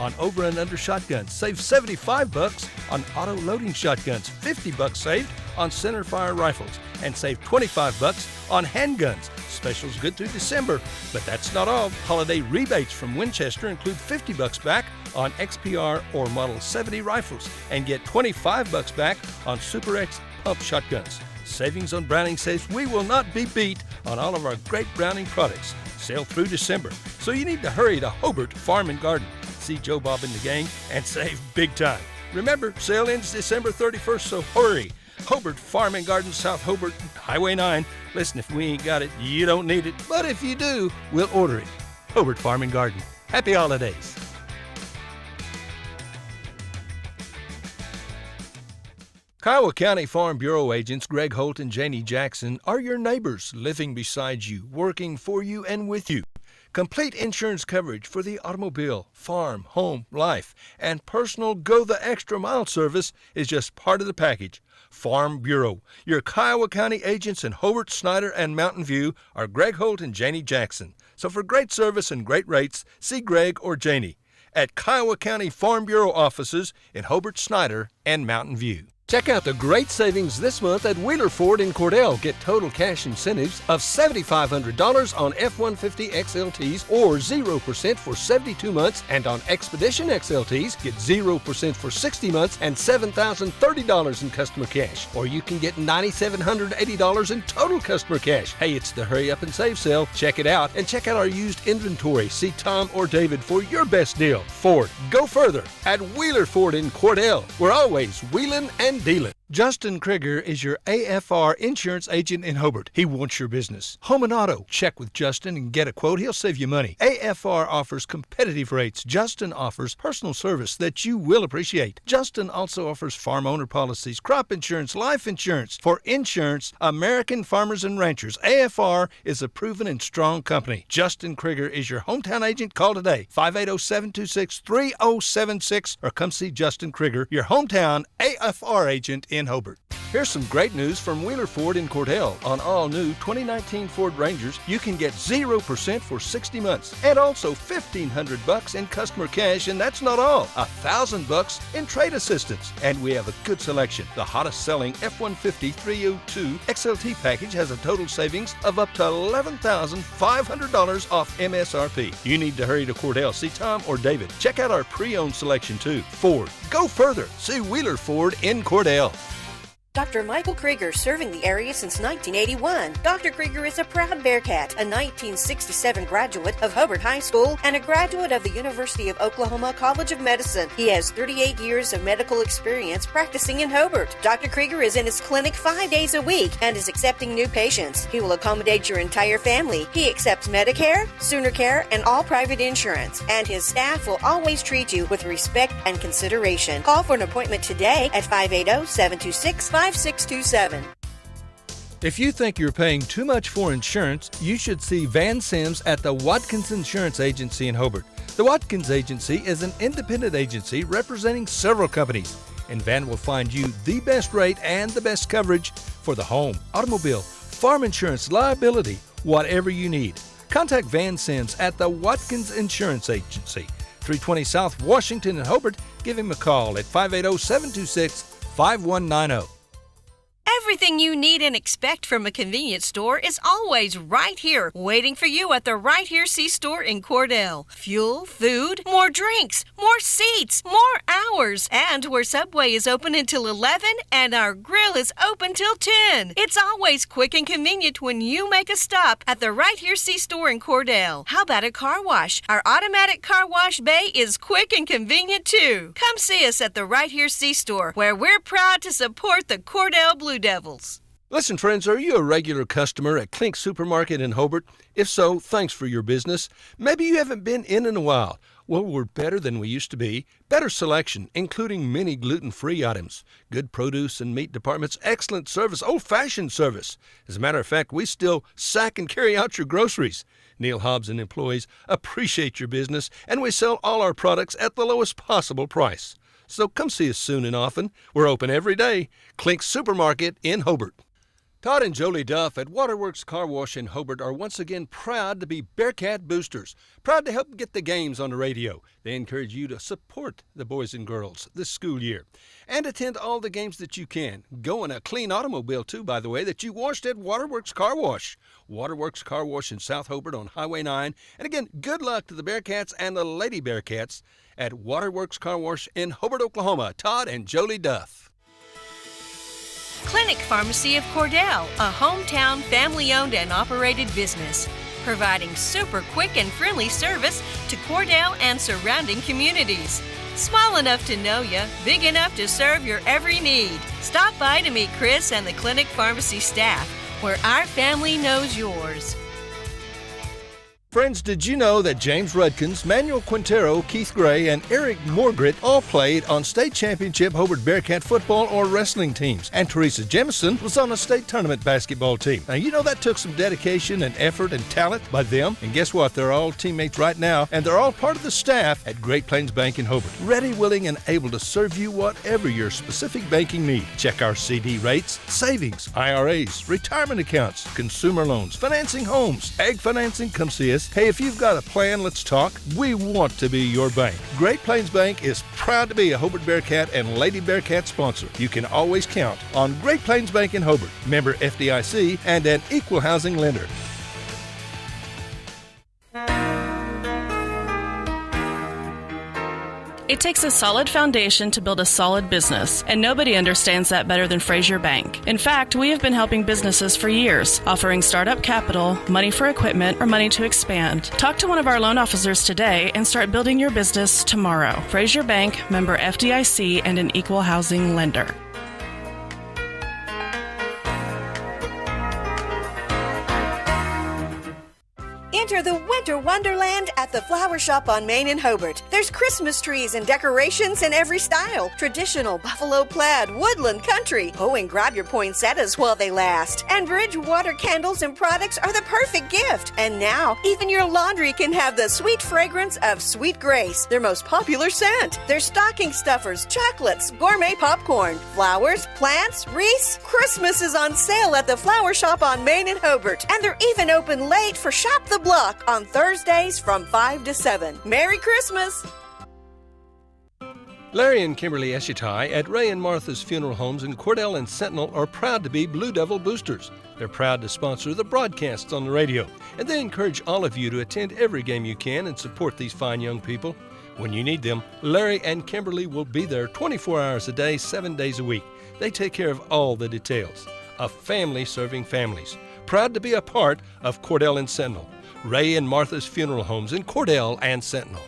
on over and under shotguns. Save $75 on auto loading shotguns. $50 saved on center fire rifles. And save $25 on handguns. Specials good through December. But that's not all. Holiday rebates from Winchester include $50 back on XPR or Model 70 rifles. And get $25 back on Super X pump shotguns. Savings on Browning says we will not be beat on all of our great Browning products. Sale through December. So you need to hurry to Hobart Farm and Garden. See Joe Bob and the gang and save big time. Remember, sale ends December 31st, so hurry. Hobart Farm and Garden, South Hobart, Highway 9. Listen, if we ain't got it, you don't need it. But if you do, we'll order it. Hobart Farm and Garden. Happy holidays. Kiowa County Farm Bureau agents Greg Holt and Janie Jackson are your neighbors, living beside you, working for you and with you. Complete insurance coverage for the automobile, farm, home, life, and personal go-the-extra-mile service is just part of the package. Farm Bureau. Your Kiowa County agents in Hobart, Snyder, and Mountain View are Greg Holt and Janie Jackson. So for great service and great rates, see Greg or Janie at Kiowa County Farm Bureau offices in Hobart, Snyder, and Mountain View. Check out the great savings this month at Wheeler Ford in Cordell. Get total cash incentives of $7,500 on F-150 XLTs or 0% for 72 months. And on Expedition XLTs, get 0% for 60 months and $7,030 in customer cash. Or you can get $9,780 in total customer cash. Hey, it's the Hurry Up and Save sale. Check it out and check out our used inventory. See Tom or David for your best deal. Ford, go further at Wheeler Ford in Cordell. We're always wheeling and dealing. Justin Krieger is your AFR insurance agent in Hobart. He wants your business. Home and auto. Check with Justin and get a quote. He'll save you money. AFR offers competitive rates. Justin offers personal service that you will appreciate. Justin also offers farm owner policies, crop insurance, life insurance. For insurance, American Farmers and Ranchers. AFR is a proven and strong company. Justin Krieger is your hometown agent. Call today. 580-726-3076 or come see Justin Krieger, your hometown AFR agent in Hobart. Here's some great news from Wheeler Ford in Cordell. On all new 2019 Ford Rangers, you can get 0% for 60 months and also $1,500 in customer cash, and that's not all. $1,000 in trade assistance. And we have a good selection. The hottest selling F-150 302 XLT package has a total savings of up to $11,500 off MSRP. You need to hurry to Cordell. See Tom or David. Check out our pre-owned selection too. Ford, go further. See Wheeler Ford in Cordell. Dr. Michael Krieger, serving the area since 1981. Dr. Krieger is a proud Bearcat, a 1967 graduate of Hobart High School and a graduate of the University of Oklahoma College of Medicine. He has 38 years of medical experience practicing in Hobart. Dr. Krieger is in his clinic 5 days a week and is accepting new patients. He will accommodate your entire family. He accepts Medicare, Sooner Care, and all private insurance. And his staff will always treat you with respect and consideration. Call for an appointment today at 580-726-5627. If you think you're paying too much for insurance, you should see Van Sims at the Watkins Insurance Agency in Hobart. The Watkins Agency is an independent agency representing several companies, and Van will find you the best rate and the best coverage for the home, automobile, farm insurance, liability, whatever you need. Contact Van Sims at the Watkins Insurance Agency, 320 South Washington in Hobart. Give him a call at 580-726-5190. Everything you need and expect from a convenience store is always right here, waiting for you at the Right Here C-Store in Cordell. Fuel, food, more drinks, more seats, more hours, and where Subway is open until 11 and our grill is open till 10. It's always quick and convenient when you make a stop at the Right Here C-Store in Cordell. How about a car wash? Our automatic car wash bay is quick and convenient too. Come see us at the Right Here C-Store, where we're proud to support the Cordell Blue Devils. Listen, friends, are you a regular customer at Klink Supermarket in Hobart? If so, thanks for your business. Maybe you haven't been in a while. Well, we're better than we used to be. Better selection, including many gluten-free items. Good produce and meat departments, excellent service, old-fashioned service. As a matter of fact, we still sack and carry out your groceries. Neil Hobbs and employees appreciate your business, and we sell all our products at the lowest possible price. So come see us soon and often. We're open every day. Klink Supermarket in Hobart. Todd and Jolie Duff at Waterworks Car Wash in Hobart are once again proud to be Bearcat boosters, proud to help get the games on the radio. They encourage you to support the boys and girls this school year and attend all the games that you can. Go in a clean automobile, too, by the way, that you washed at Waterworks Car Wash. Waterworks Car Wash in South Hobart on Highway 9. And again, good luck to the Bearcats and the Lady Bearcats at Waterworks Car Wash in Hobart, Oklahoma. Todd and Jolie Duff. Clinic Pharmacy of Cordell, a hometown family-owned and operated business, providing super quick and friendly service to Cordell and surrounding communities. Small enough to know you, big enough to serve your every need. Stop by to meet Chris and the Clinic Pharmacy staff, where our family knows yours. Friends, did you know that James Rudkins, Manuel Quintero, Keith Gray, and Eric Morgret all played on state championship Hobart Bearcat football or wrestling teams? And Teresa Jemison was on a state tournament basketball team. Now, you know that took some dedication and effort and talent by them. And guess what? They're all teammates right now, and they're all part of the staff at Great Plains Bank in Hobart. Ready, willing, and able to serve you whatever your specific banking need. Check our CD rates, savings, IRAs, retirement accounts, consumer loans, financing homes, ag financing. Come see us. Hey, if you've got a plan, let's talk. We want to be your bank. Great Plains Bank is proud to be a Hobart Bearcat and Lady Bearcat sponsor. You can always count on Great Plains Bank in Hobart, member FDIC, and an equal housing lender. It takes a solid foundation to build a solid business, and nobody understands that better than Frazier Bank. In fact, we have been helping businesses for years, offering startup capital, money for equipment, or money to expand. Talk to one of our loan officers today and start building your business tomorrow. Frazier Bank, member FDIC, and an equal housing lender. Enter the winter wonderland at the Flower Shop on Main in Hobart. There's Christmas trees and decorations in every style. Traditional, buffalo plaid, woodland, country. Oh, and grab your poinsettias while they last. And Bridgewater candles and products are the perfect gift. And now, even your laundry can have the sweet fragrance of Sweet Grace, their most popular scent. There's stocking stuffers, chocolates, gourmet popcorn, flowers, plants, wreaths. Christmas is on sale at the Flower Shop on Main in Hobart. And they're even open late for Shop the Block on Thursdays from 5 to 7. Merry Christmas! Larry and Kimberly Eshitai at Ray and Martha's Funeral Homes in Cordell and Sentinel are proud to be Blue Devil boosters. They're proud to sponsor the broadcasts on the radio, and they encourage all of you to attend every game you can and support these fine young people. When you need them, Larry and Kimberly will be there 24 hours a day, 7 days a week. They take care of all the details. A family serving families. Proud to be a part of Cordell and Sentinel. Ray and Martha's Funeral Homes in Cordell and Sentinel.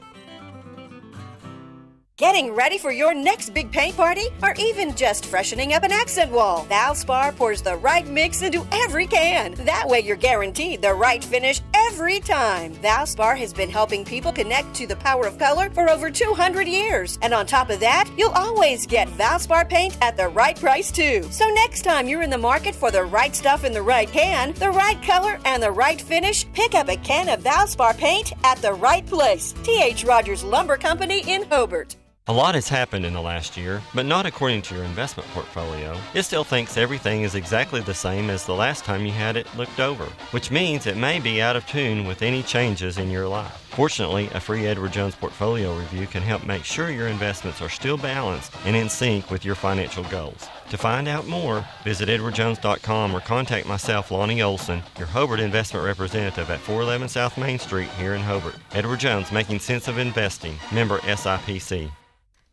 Getting ready for your next big paint party? Or even just freshening up an accent wall? Valspar pours the right mix into every can. That way you're guaranteed the right finish every time. Valspar has been helping people connect to the power of color for over 200 years. And on top of that, you'll always get Valspar paint at the right price too. So next time you're in the market for the right stuff in the right can, the right color, and the right finish, pick up a can of Valspar paint at the right place. T.H. Rogers Lumber Company in Hobart. A lot has happened in the last year, but not according to your investment portfolio. It still thinks everything is exactly the same as the last time you had it looked over, which means it may be out of tune with any changes in your life. Fortunately, a free Edward Jones portfolio review can help make sure your investments are still balanced and in sync with your financial goals. To find out more, visit edwardjones.com or contact myself, Lonnie Olson, your Hobart investment representative at 411 South Main Street here in Hobart. Edward Jones, making sense of investing. Member SIPC.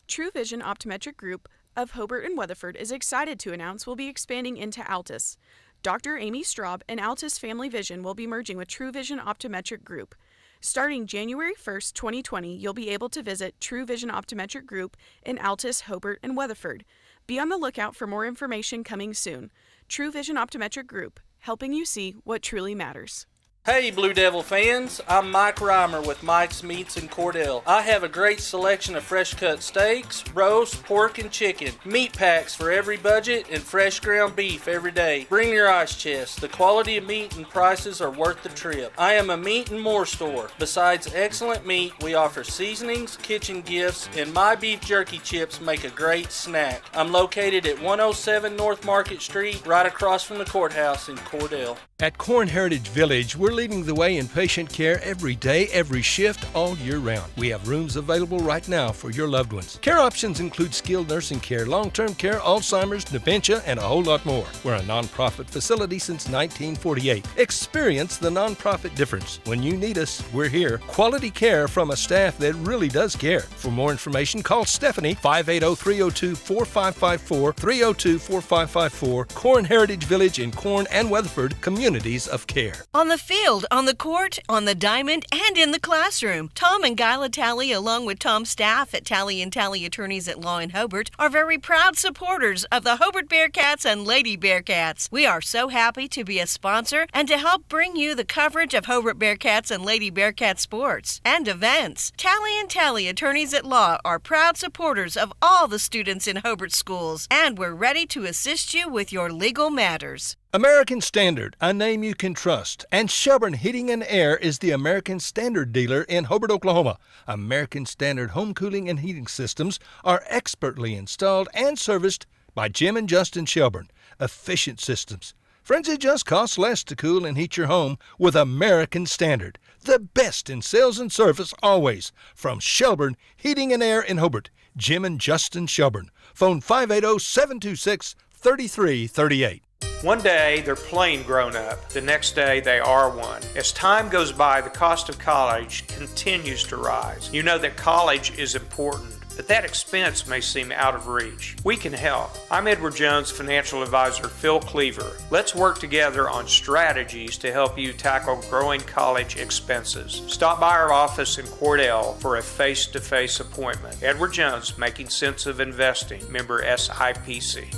True Vision Optometric Group of Hobart and Weatherford is excited to announce we'll be expanding into Altus. Dr. Amy Straub and Altus Family Vision will be merging with True Vision Optometric Group. Starting January 1st, 2020, you'll be able to visit True Vision Optometric Group in Altus, Hobart, and Weatherford. Be on the lookout for more information coming soon. True Vision Optometric Group, helping you see what truly matters. Hey Blue Devil fans, I'm Mike Reimer with Mike's Meats in Cordell. I have a great selection of fresh cut steaks, roast, pork, and chicken, meat packs for every budget, and fresh ground beef every day. Bring your ice chest. The quality of meat and prices are worth the trip. I am a meat and more store. Besides excellent meat, we offer seasonings, kitchen gifts, and my beef jerky chips make a great snack. I'm located at 107 North Market Street, right across from the courthouse in Cordell. At Corn Heritage Village, we're leading the way in patient care every day, every shift, all year round. We have rooms available right now for your loved ones. Care options include skilled nursing care, long-term care, Alzheimer's, dementia, and a whole lot more. We're a nonprofit facility since 1948. Experience the nonprofit difference. When you need us, we're here. Quality care from a staff that really does care. For more information, call Stephanie, 580-302-4554, 302-4554, Corn Heritage Village in Corn and Weatherford, communities of care. On the field, on the court, on the diamond, and in the classroom, Tom and Guyla Talley, along with Tom's staff at Talley & Talley Attorneys at Law in Hobart, are very proud supporters of the Hobart Bearcats and Lady Bearcats. We are so happy to be a sponsor and to help bring you the coverage of Hobart Bearcats and Lady Bearcat sports and events. Talley & Talley Attorneys at Law are proud supporters of all the students in Hobart schools, and we're ready to assist you with your legal matters. American Standard, a name you can trust. And Shelburne Heating and Air is the American Standard dealer in Hobart, Oklahoma. American Standard home cooling and heating systems are expertly installed and serviced by Jim and Justin Shelburne. Efficient systems. Friends, it just costs less to cool and heat your home with American Standard. The best in sales and service always. From Shelburne Heating and Air in Hobart, Jim and Justin Shelburne. Phone 580-726-3338. One day, they're plain grown up. The next day, they are one. As time goes by, the cost of college continues to rise. You know that college is important, but that expense may seem out of reach. We can help. I'm Edward Jones' financial advisor, Phil Cleaver. Let's work together on strategies to help you tackle growing college expenses. Stop by our office in Cordell for a face-to-face appointment. Edward Jones, Making Sense of Investing, member SIPC.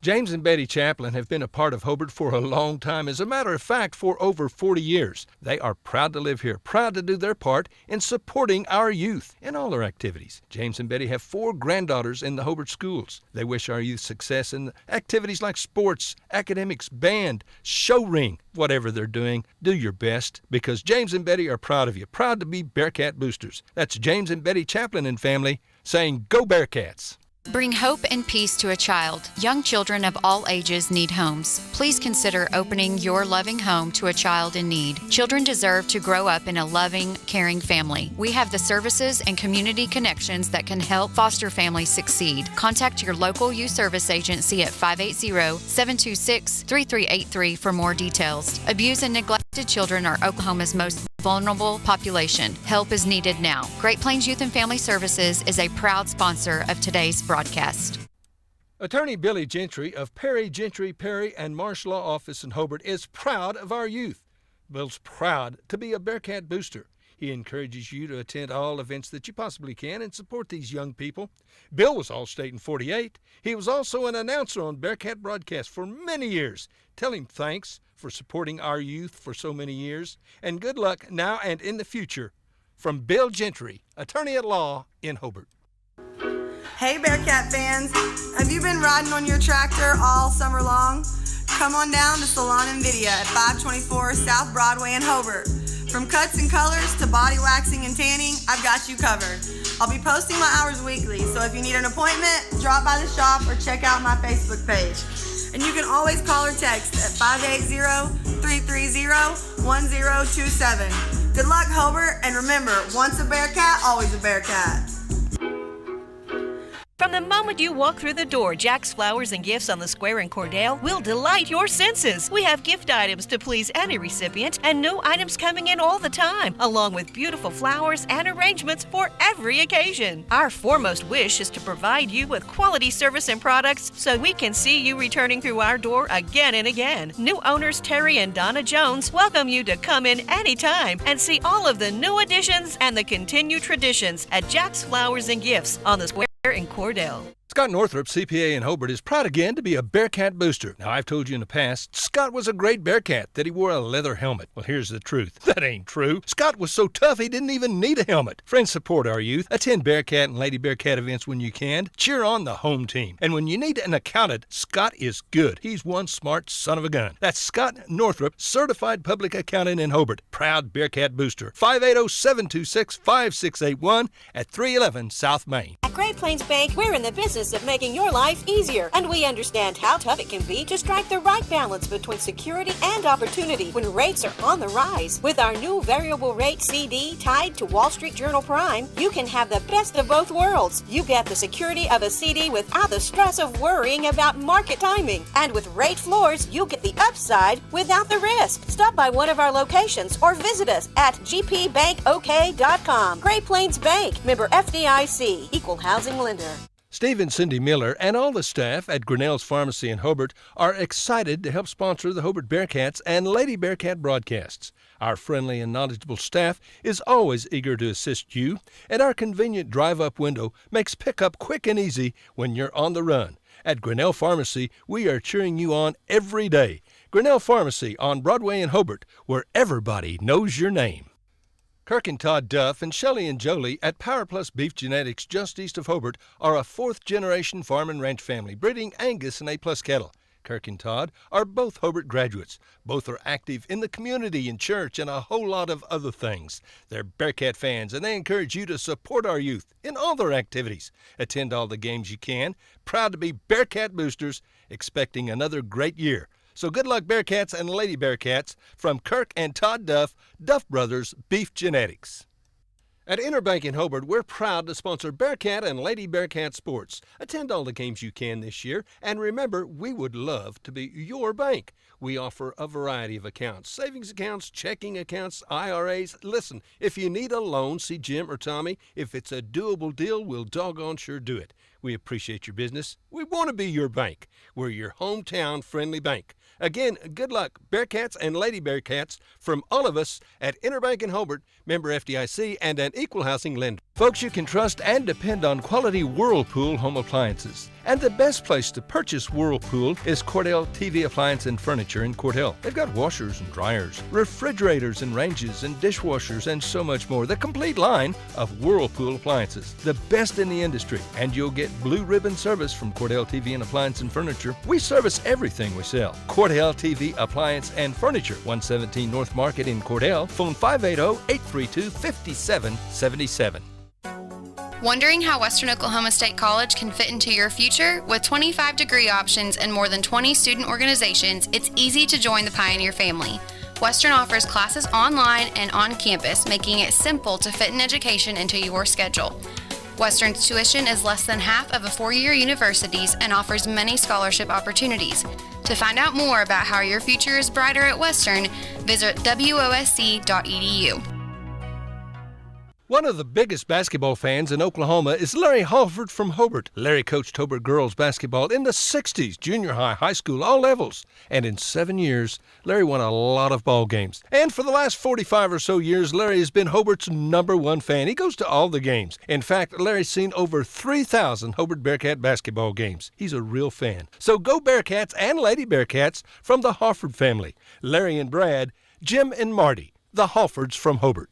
James and Betty Chaplin have been a part of Hobart for a long time. As a matter of fact, for over 40 years. They are proud to live here, proud to do their part in supporting our youth in all their activities. James and Betty have 4 granddaughters in the Hobart schools. They wish our youth success in activities like sports, academics, band, show ring, whatever they're doing. Do your best, because James and Betty are proud of you, proud to be Bearcat boosters. That's James and Betty Chaplin and family saying, "Go Bearcats!" Bring hope and peace to a child. Young children of all ages need homes. Please consider opening your loving home to a child in need. Children deserve to grow up in a loving, caring family. We have the services and community connections that can help foster families succeed. Contact your local youth service agency at 580-726-3383 for more details. Abused and neglected children are Oklahoma's most vulnerable population. Help is needed now. Great Plains Youth and Family Services is a proud sponsor of today's broadcast. Attorney Billy Gentry of Perry, Gentry, Perry and Marsh Law Office in Hobart is proud of our youth. Bill's proud to be a Bearcat booster. He encourages you to attend all events that you possibly can and support these young people. Bill was All-State in '48. He was also an announcer on Bearcat broadcast for many years. Tell him thanks for supporting our youth for so many years, and good luck now and in the future. From Bill Gentry, attorney at law in Hobart. Hey Bearcat fans, have you been riding on your tractor all summer long? Come on down to Salon and Video at 524 South Broadway in Hobart. From cuts and colors to body waxing and tanning, I've got you covered. I'll be posting my hours weekly, so if you need an appointment, drop by the shop or check out my Facebook page. And you can always call or text at 580-330-1027. Good luck, Hobart, and remember, once a Bearcat, always a Bearcat. From the moment you walk through the door, Jack's Flowers and Gifts on the Square in Cordell will delight your senses. We have gift items to please any recipient and new items coming in all the time, along with beautiful flowers and arrangements for every occasion. Our foremost wish is to provide you with quality service and products so we can see you returning through our door again and again. New owners Terry and Donna Jones welcome you to come in anytime and see all of the new additions and the continued traditions at Jack's Flowers and Gifts on the Square in Cordell. Scott Northrup, CPA in Hobart, is proud again to be a Bearcat booster. Now, I've told you in the past, Scott was a great Bearcat, that he wore a leather helmet. Well, here's the truth. That ain't true. Scott was so tough he didn't even need a helmet. Friends, support our youth. Attend Bearcat and Lady Bearcat events when you can. Cheer on the home team. And when you need an accountant, Scott is good. He's one smart son of a gun. That's Scott Northrup, certified public accountant in Hobart. Proud Bearcat booster. 580-726-5681 at 311 South Main. At Great Plains Bank, we're in the business of making your life easier, and we understand how tough it can be to strike the right balance between security and opportunity when rates are on the rise. With our new variable rate CD tied to Wall Street Journal Prime, you can have the best of both worlds. You get the security of a CD without the stress of worrying about market timing. And with rate floors, you get the upside without the risk. Stop by one of our locations or visit us at gpbankok.com. Great Plains Bank, member FDIC, equal housing lender. Steve and Cindy Miller and all the staff at Grinnell's Pharmacy in Hobart are excited to help sponsor the Hobart Bearcats and Lady Bearcat broadcasts. Our friendly and knowledgeable staff is always eager to assist you, and our convenient drive-up window makes pickup quick and easy when you're on the run. At Grinnell Pharmacy, we are cheering you on every day. Grinnell Pharmacy on Broadway in Hobart, where everybody knows your name. Kirk and Todd Duff and Shelley and Jolie at Power Plus Beef Genetics just east of Hobart are a fourth-generation farm and ranch family breeding Angus and A-plus cattle. Kirk and Todd are both Hobart graduates. Both are active in the community and church and a whole lot of other things. They're Bearcat fans, and they encourage you to support our youth in all their activities. Attend all the games you can. Proud to be Bearcat boosters, expecting another great year. So good luck, Bearcats and Lady Bearcats, from Kirk and Todd Duff, Duff Brothers Beef Genetics. At Interbank in Hobart, we're proud to sponsor Bearcat and Lady Bearcat sports. Attend all the games you can this year, and remember, we would love to be your bank. We offer a variety of accounts, savings accounts, checking accounts, IRAs. Listen, if you need a loan, see Jim or Tommy. If it's a doable deal, we'll doggone sure do it. We appreciate your business. We want to be your bank. We're your hometown friendly bank. Again, good luck, Bearcats and Lady Bearcats, from all of us at Interbank in Hobart, member FDIC, and an equal housing lender. Folks, you can trust and depend on quality Whirlpool home appliances. And the best place to purchase Whirlpool is Cordell TV Appliance and Furniture in Cordell. They've got washers and dryers, refrigerators and ranges and dishwashers and so much more. The complete line of Whirlpool appliances. The best in the industry. And you'll get blue ribbon service from Cordell TV and Appliance and Furniture. We service everything we sell. Cordell TV Appliance and Furniture, 117 North Market in Cordell. Phone 580-832-5777. Wondering how Western Oklahoma State College can fit into your future? With 25 degree options and more than 20 student organizations, it's easy to join the Pioneer family. Western offers classes online and on campus, making it simple to fit an education into your schedule. Western's tuition is less than half of a four-year university's and offers many scholarship opportunities. To find out more about how your future is brighter at Western, visit wosc.edu. One of the biggest basketball fans in Oklahoma is Larry Halford from Hobart. Larry coached Hobart girls basketball in the 60s, junior high, high school, all levels. And in 7 years, Larry won a lot of ball games. And for the last 45 or so years, Larry has been Hobart's #1 fan. He goes to all the games. In fact, Larry's seen over 3,000 Hobart Bearcat basketball games. He's a real fan. So go Bearcats and Lady Bearcats from the Halford family. Larry and Brad, Jim and Marty, the Halfords from Hobart.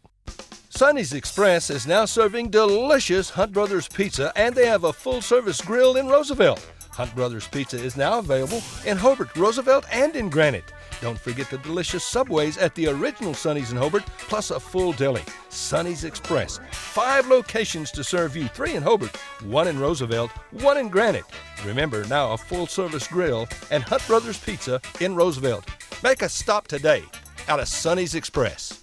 Sonny's Express is now serving delicious Hunt Brothers Pizza, and they have a full-service grill in Roosevelt. Hunt Brothers Pizza is now available in Hobart, Roosevelt, and in Granite. Don't forget the delicious Subways at the original Sonny's in Hobart, plus a full deli. Sonny's Express. 5 locations to serve you, 3 in Hobart, 1 in Roosevelt, 1 in Granite. Remember, now a full-service grill and Hunt Brothers Pizza in Roosevelt. Make a stop today out of Sonny's Express.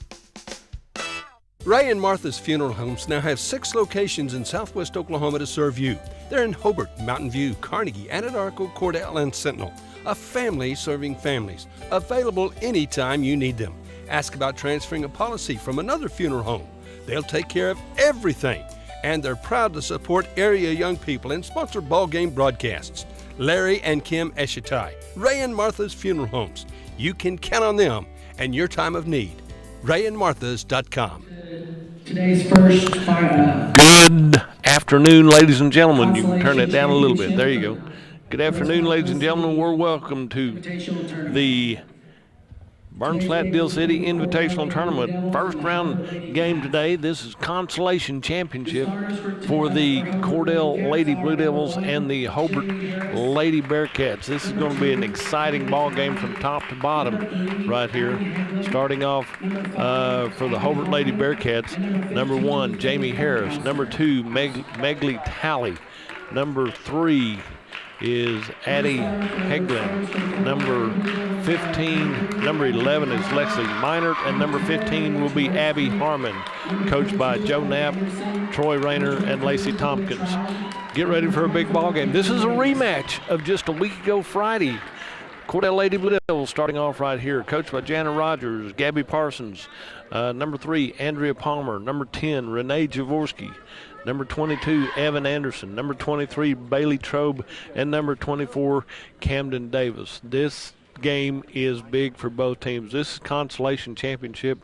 Ray and Martha's Funeral Homes now have 6 locations in southwest Oklahoma to serve you. They're in Hobart, Mountain View, Carnegie, Anadarko, Cordell, and Sentinel. A family serving families. Available anytime you need them. Ask about transferring a policy from another funeral home. They'll take care of everything. And they're proud to support area young people and sponsor ball game broadcasts. Larry and Kim Eshitai, Ray and Martha's Funeral Homes. You can count on them and your time of need. RayandMarthas.com. Today's first Good afternoon. afternoon, ladies and gentlemen. You can turn it down a little bit. There you go. Good afternoon, ladies and gentlemen. We're welcome to the Burns Flat Deal City Invitational Tournament. First round game today. This is consolation championship for the Cordell Lady Blue Devils and the Hobart Lady Bearcats. This is going to be an exciting ball game from top to bottom right here. Starting off for the Hobart Lady Bearcats, number 1, Jamie Harris. Number 2, Megley Talley. Number 3 is Addie Heglin. Number 11 is Leslie Meinert, and number 15 will be Abby Harmon, coached by Joe Knapp, Troy Rayner, and Lacey Tompkins. Get ready for a big ball game. This is a rematch of just a week ago Friday. Cordell Lady Blue Devils starting off right here, coached by Jana Rogers, Gabby Parsons. Number 3, Andrea Palmer. Number 10, Renee Jaworski. Number 22, Evan Anderson. Number 23, Bailey Trobe. And number 24, Camden Davis. This game is big for both teams. This is consolation championship.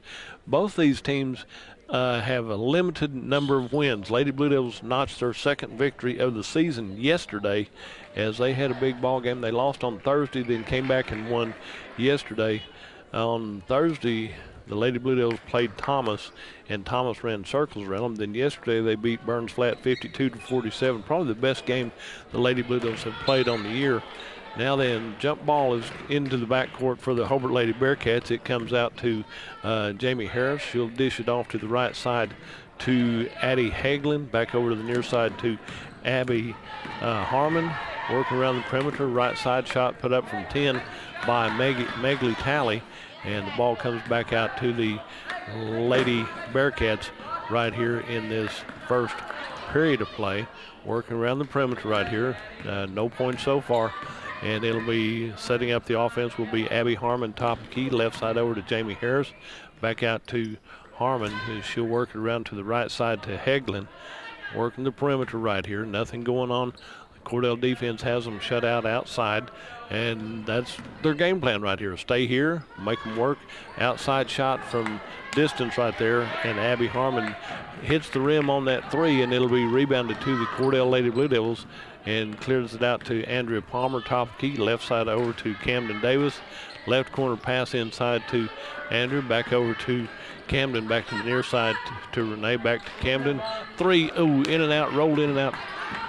Both these teams have a limited number of wins. Lady Blue Devils notched their second victory of the season yesterday as they had a big ball game. They lost on Thursday, then came back and won yesterday. On Thursday, the Lady Blue Devils played Thomas, and Thomas ran circles around them. Then yesterday they beat Burns Flat 52-47. Probably the best game the Lady Blue Devils have played on the year. Now then, jump ball is into the backcourt for the Hobart Lady Bearcats. It comes out to Jamie Harris. She'll dish it off to the right side to Addie Hagelin. Back over to the near side to Abby Harmon. Working around the perimeter. Right side shot put up from 10 by Megley Talley. And the ball comes back out to the Lady Bearcats right here in this first period of play. Working around the perimeter right here. No points so far. And it'll be setting up the offense will be Abby Harmon, top of key. Left side over to Jamie Harris. Back out to Harmon. She'll work it around to the right side to Heglin. Working the perimeter right here. Nothing going on. Cordell defense has them shut out outside, and that's their game plan right here. Stay here, make them work. Outside shot from distance right there, and Abby Harmon hits the rim on that 3, and it'll be rebounded to the Cordell Lady Blue Devils and clears it out to Andrea Palmer, top of key. Left side over to Camden Davis. Left corner pass inside to Andrew. Back over to Camden. Back to the near side to Renee. Back to Camden. 3, in and out, rolled in and out.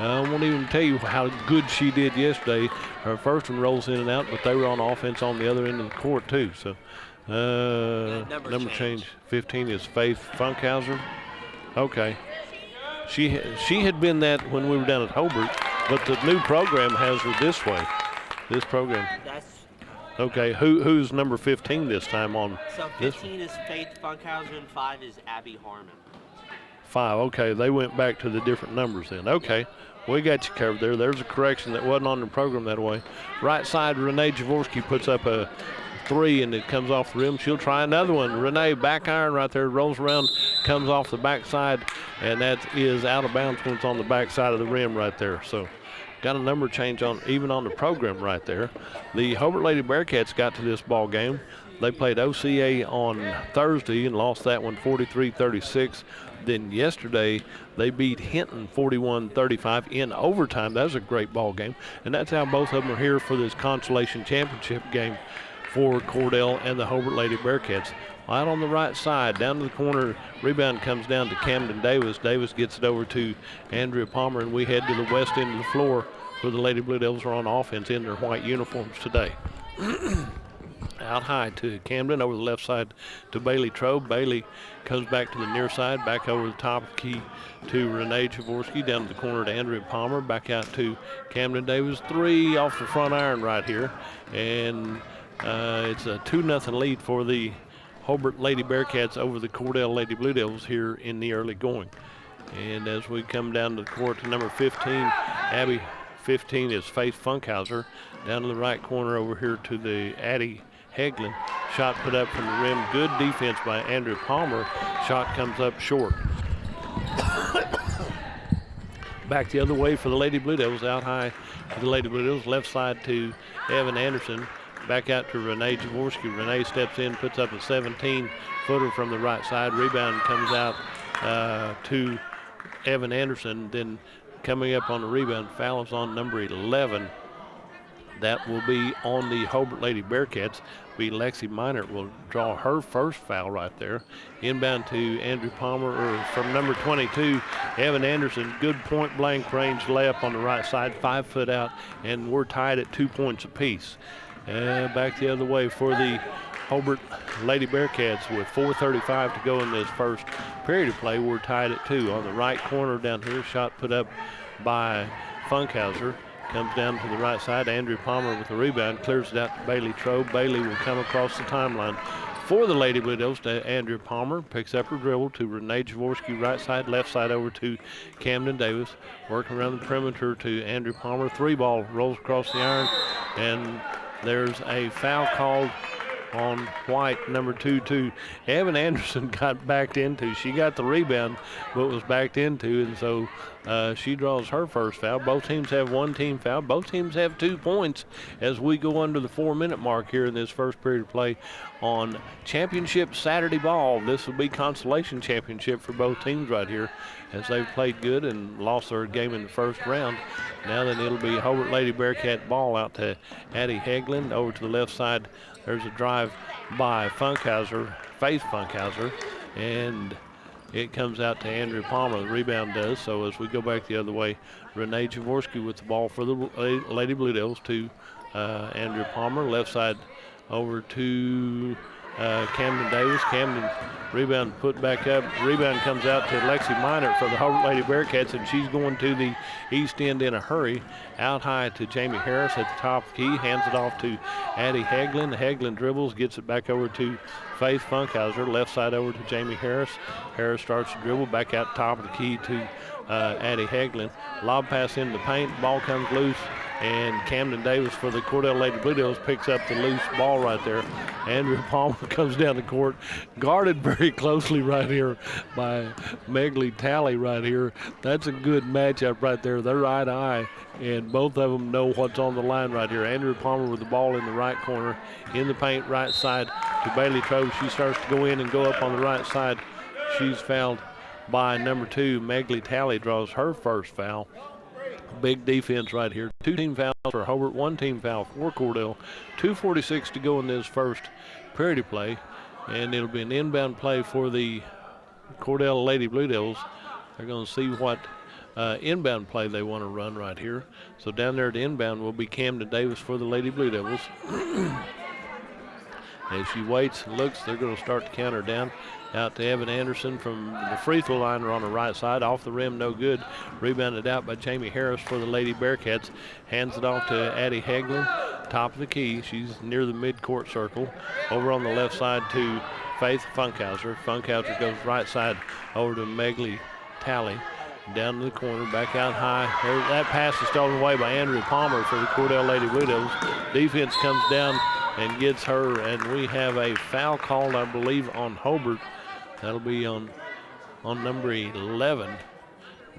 I won't even tell you how good she did yesterday. Her first one rolls in and out, but they were on offense on the other end of the court too. So number change. 15 is Faith Funkhauser. Okay. She had been that when we were down at Hobart, but the new program has her this way. This program. Okay, who's number 15 this time on? So 15 is Faith Funkhauser and 5 is Abby Harmon. 5, okay, they went back to the different numbers then. Okay, we got you covered there. There's a correction that wasn't on the program that way. Right side, Renee Jaworski puts up a 3 and it comes off the rim. She'll try another one. Renee, back iron right there, rolls around, comes off the backside, and that is out of bounds when it's on the backside of the rim right there. So got a number change on even on the program right there. The Hobart Lady Bearcats got to this ball game. They played OCA on Thursday and lost that one 43-36. Then yesterday they beat Hinton 41-35 in overtime. That was a great ball game, and that's how both of them are here for this consolation championship game for Cordell and the Hobart Lady Bearcats. Out on the right side, down to the corner, rebound comes down to Camden Davis. Davis gets it over to Andrea Palmer, and we head to the west end of the floor where the Lady Blue Devils are on offense in their white uniforms today. Out high to Camden, over the left side to Bailey Trobe. Bailey comes back to the near side, back over the top of the key to Renee Jaworski, down to the corner to Andrea Palmer, back out to Camden Davis. 3 off the front iron right here, and it's a 2-0 lead for the Hobart Lady Bearcats over the Cordell Lady Blue Devils here in the early going. And as we come down to the court to number 15, Abby 15 is Faith Funkhauser. Down to the right corner over here to the Addie Heglin. Shot put up from the rim. Good defense by Andrew Palmer. Shot comes up short. Back the other way for the Lady Blue Devils. Out high to the Lady Blue Devils. Left side to Evan Anderson. Back out to Renee Jaworski. Renee steps in, puts up a 17-footer from the right side. Rebound comes out to Evan Anderson. Then coming up on the rebound, foul is on number 11. That will be on the Hobart Lady Bearcats. Lexi Minert will draw her first foul right there. Inbound to Andrew Palmer, or from number 22, Evan Anderson. Good point-blank range layup on the right side, 5 foot out, and we're tied at 2 points apiece. Back the other way for the Hobart Lady Bearcats with 4:35 to go in this first period of play. We're tied at 2. On the right corner down here, shot put up by Funkhauser. Comes down to the right side. Andrew Palmer with the rebound, clears it out to Bailey Trobe. Bailey will come across the timeline for the Lady Blue Devils to Andrew Palmer. Picks up her dribble to Renee Jaworski, right side, left side over to Camden Davis. Working around the perimeter to Andrew Palmer. 3-ball rolls across the iron, and there's a foul called on White, number 22. Evan Anderson got backed into. She got the rebound, but was backed into, and so she draws her first foul. Both teams have one team foul. Both teams have 2 points as we go under the 4-minute mark here in this first period of play on Championship Saturday ball. This will be consolation championship for both teams right here, as they've played good and lost their game in the first round. Now then it'll be Hobart Lady Bearcat ball out to Addie Hagelin. Over to the left side, there's a drive by Funkhauser, Faith Funkhauser, and it comes out to Andrew Palmer. The rebound does. So as we go back the other way, Renee Jaworski with the ball for the Lady Blue Devils to Andrew Palmer. Left side over to Camden Davis. Camden rebound put back up. Rebound comes out to Lexi Minert for the Hobart Lady Bearcats, and she's going to the east end in a hurry. Out high to Jamie Harris at the top of the key. Hands it off to Addie Hagelin. Hagelin dribbles, gets it back over to Faith Funkhauser. Left side over to Jamie Harris. Harris starts to dribble back out top of the key to Addie Hagelin. Lob pass in the paint. Ball comes loose, and Camden Davis for the Cordell Lady Blue Devils picks up the loose ball right there. Andrew Palmer comes down the court, guarded very closely right here by Megley Talley right here. That's a good matchup right there. They're eye to eye, and both of them know what's on the line right here. Andrew Palmer with the ball in the right corner, in the paint, right side to Bailey Trobe. She starts to go in and go up on the right side. She's fouled by number 2. Megley Talley draws her first foul. Big defense right here. 2 team fouls for Hobart, 1 team foul for Cordell. 2:46 to go in this first period of play, and it'll be an inbound play for the Cordell Lady Blue Devils. They're going to see what inbound play they want to run right here. So down there at the inbound will be Camden Davis for the Lady Blue Devils. As she waits and looks, they're going to start to counter down. Out to Evan Anderson from the free throw line on the right side. Off the rim, no good. Rebounded out by Jamie Harris for the Lady Bearcats. Hands it off to Addie Hagelin. Top of the key. She's near the midcourt circle. Over on the left side to Faith Funkhauser. Funkhauser goes right side over to Megley Talley. Down to the corner, back out high. That pass is stolen away by Andrew Palmer for the Cordell Lady Blue Devils. Defense comes down and gets her, and we have a foul called, I believe, on Hobart. That'll be on number 11.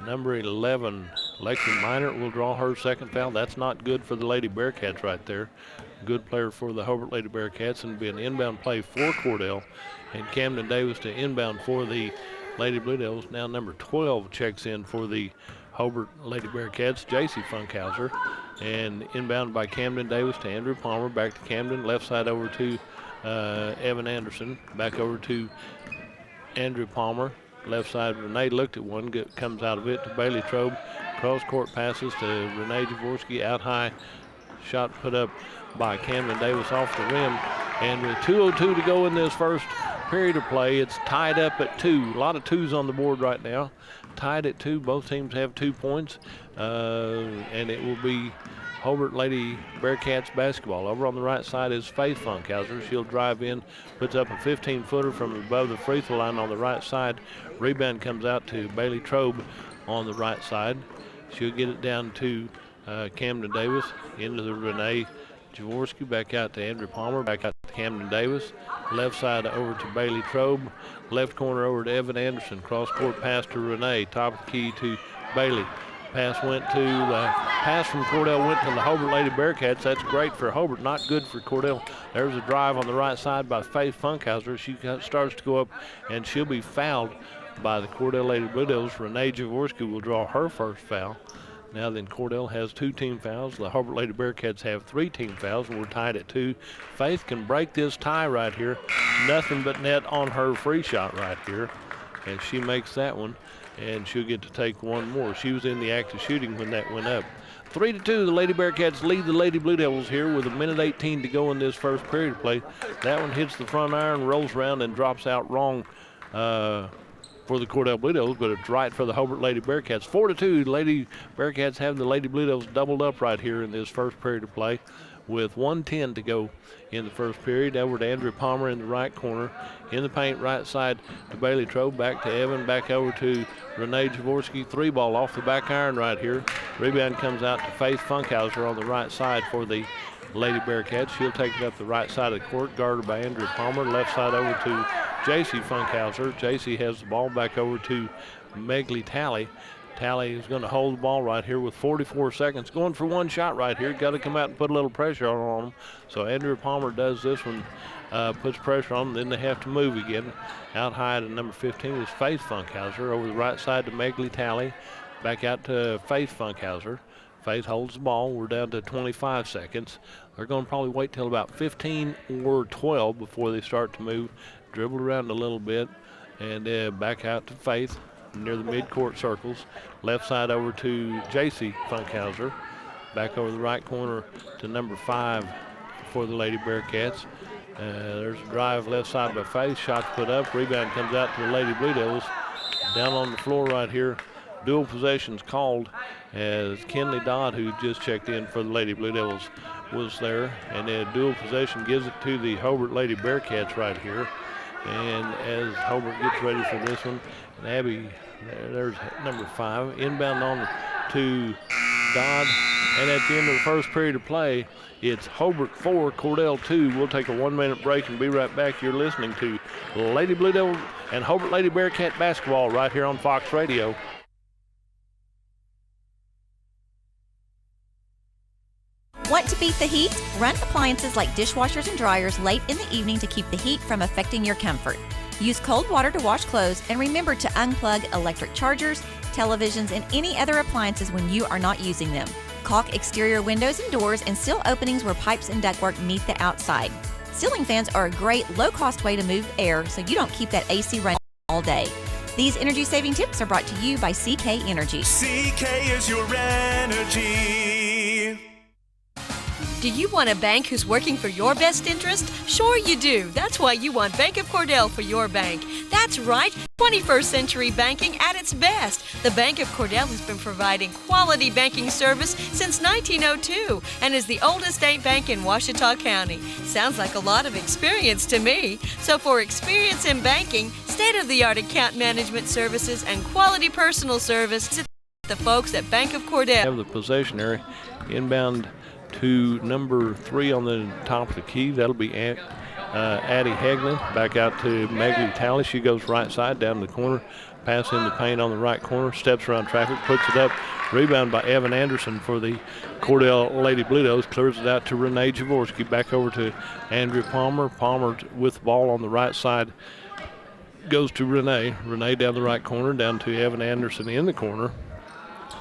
Number 11, Lexi Minert will draw her second foul. That's not good for the Lady Bearcats right there. Good player for the Hobart Lady Bearcats, and it'll be an inbound play for Cordell. And Camden Davis to inbound for the Lady Blue Devils. Now number 12 checks in for the Hobart Lady Bearcats, J.C. Funkhauser. And inbound by Camden Davis to Andrew Palmer. Back to Camden, left side over to Evan Anderson. Back over to Andrew Palmer. Left side, Renee looked at one, comes out of it to Bailey Trobe. Cross court passes to Renee Jaworski. Out high, shot put up by Camden Davis off the rim. And with 2:02 to go in this first period of play, it's tied up at 2. A lot of 2s on the board right now. Tied at 2. Both teams have 2 points. And it will be Hobart Lady Bearcats basketball. Over on the right side is Faith Funkhauser. She'll drive in, puts up a 15-footer from above the free throw line on the right side. Rebound comes out to Bailey Trobe on the right side. She'll get it down to Camden Davis, into the Renee Jaworski, back out to Andrew Palmer, back out to Camden Davis. Left side over to Bailey Trobe. Left corner over to Evan Anderson. Cross court pass to Renee. Top of the key to Bailey. Pass from Cordell went to the Hobart Lady Bearcats. That's great for Hobart, not good for Cordell. There's a drive on the right side by Faith Funkhauser. She starts to go up, and she'll be fouled by the Cordell Lady Blue Devils. Renee Jaworski will draw her first foul. Now then, Cordell has 2 team fouls. The Hobart Lady Bearcats have 3 team fouls, and we're tied at 2. Faith can break this tie right here. Nothing but net on her free shot right here. And she makes that one, and she'll get to take one more. She was in the act of shooting when that went up. 3-2, the Lady Bearcats lead the Lady Blue Devils here with 1:18 to go in this first period of play. That one hits the front iron, rolls around, and drops out wrong for the Cordell Blue Devils, but it's right for the Hobart Lady Bearcats. 4-2, the Lady Bearcats have the Lady Blue Devils doubled up right here in this first period of play with 1:10 to go in the first period. Over to Andrew Palmer in the right corner. In the paint, right side to Bailey Trove, back to Evan, back over to Renee Jaworski. 3 ball off the back iron right here. Rebound comes out to Faith Funkhauser on the right side for the Lady Bearcats. She'll take it up the right side of the court, guarded by Andrew Palmer. Left side over to J.C. Funkhauser. J.C. has the ball back over to Megley Talley. Talley is going to hold the ball right here with 44 seconds. Going for one shot right here. Got to come out and put a little pressure on them. So Andrew Palmer does this one, puts pressure on them. Then they have to move again. Out high to number 15 is Faith Funkhauser. Over the right side to Megley Talley. Back out to Faith Funkhauser. Faith holds the ball. We're down to 25 seconds. They're going to probably wait till about 15 or 12 before they start to move. Dribble around a little bit and back out to Faith near the midcourt circles. Left side over to J.C. Funkhauser. Back over the right corner to number 5 for the Lady Bearcats. There's a drive left side by Faith. Shots put up. Rebound comes out to the Lady Blue Devils. Down on the floor right here. Dual possessions called as Kenley Dodd, who just checked in for the Lady Blue Devils, was there. And then dual possession gives it to the Hobart Lady Bearcats right here. And as Hobart gets ready for this one, and Abby, there's number 5, inbound on to Dodd. And at the end of the first period of play, it's Hobart 4, Cordell 2. We'll take a 1-minute break and be right back. You're listening to Lady Blue Devil and Hobart Lady Bearcat basketball right here on Fox Radio. Want to beat the heat? Run appliances like dishwashers and dryers late in the evening to keep the heat from affecting your comfort. Use cold water to wash clothes, and remember to unplug electric chargers, televisions, and any other appliances when you are not using them. Caulk exterior windows and doors and seal openings where pipes and ductwork meet the outside. Ceiling fans are a great low-cost way to move air so you don't keep that AC running all day. These energy-saving tips are brought to you by CK Energy. CK is your energy. Do you want a bank who's working for your best interest? Sure you do. That's why you want Bank of Cordell for your bank. That's right, 21st century banking at its best. The Bank of Cordell has been providing quality banking service since 1902 and is the oldest state bank in Ouachita County. Sounds like a lot of experience to me. So for experience in banking, state-of-the-art account management services, and quality personal service, the folks at Bank of Cordell. Have the possession area inbound to number 3 on the top of the key. That'll be Addie Hagley. Back out to Megley Talley. She goes right side down the corner. Pass in the paint on the right corner. Steps around traffic. Puts it up. Rebound by Evan Anderson for the Cordell Lady Blue Devils. Clears it out to Renee Jaworski. Back over to Andrew Palmer. Palmer with the ball on the right side. Goes to Renee. Renee down the right corner. Down to Evan Anderson in the corner.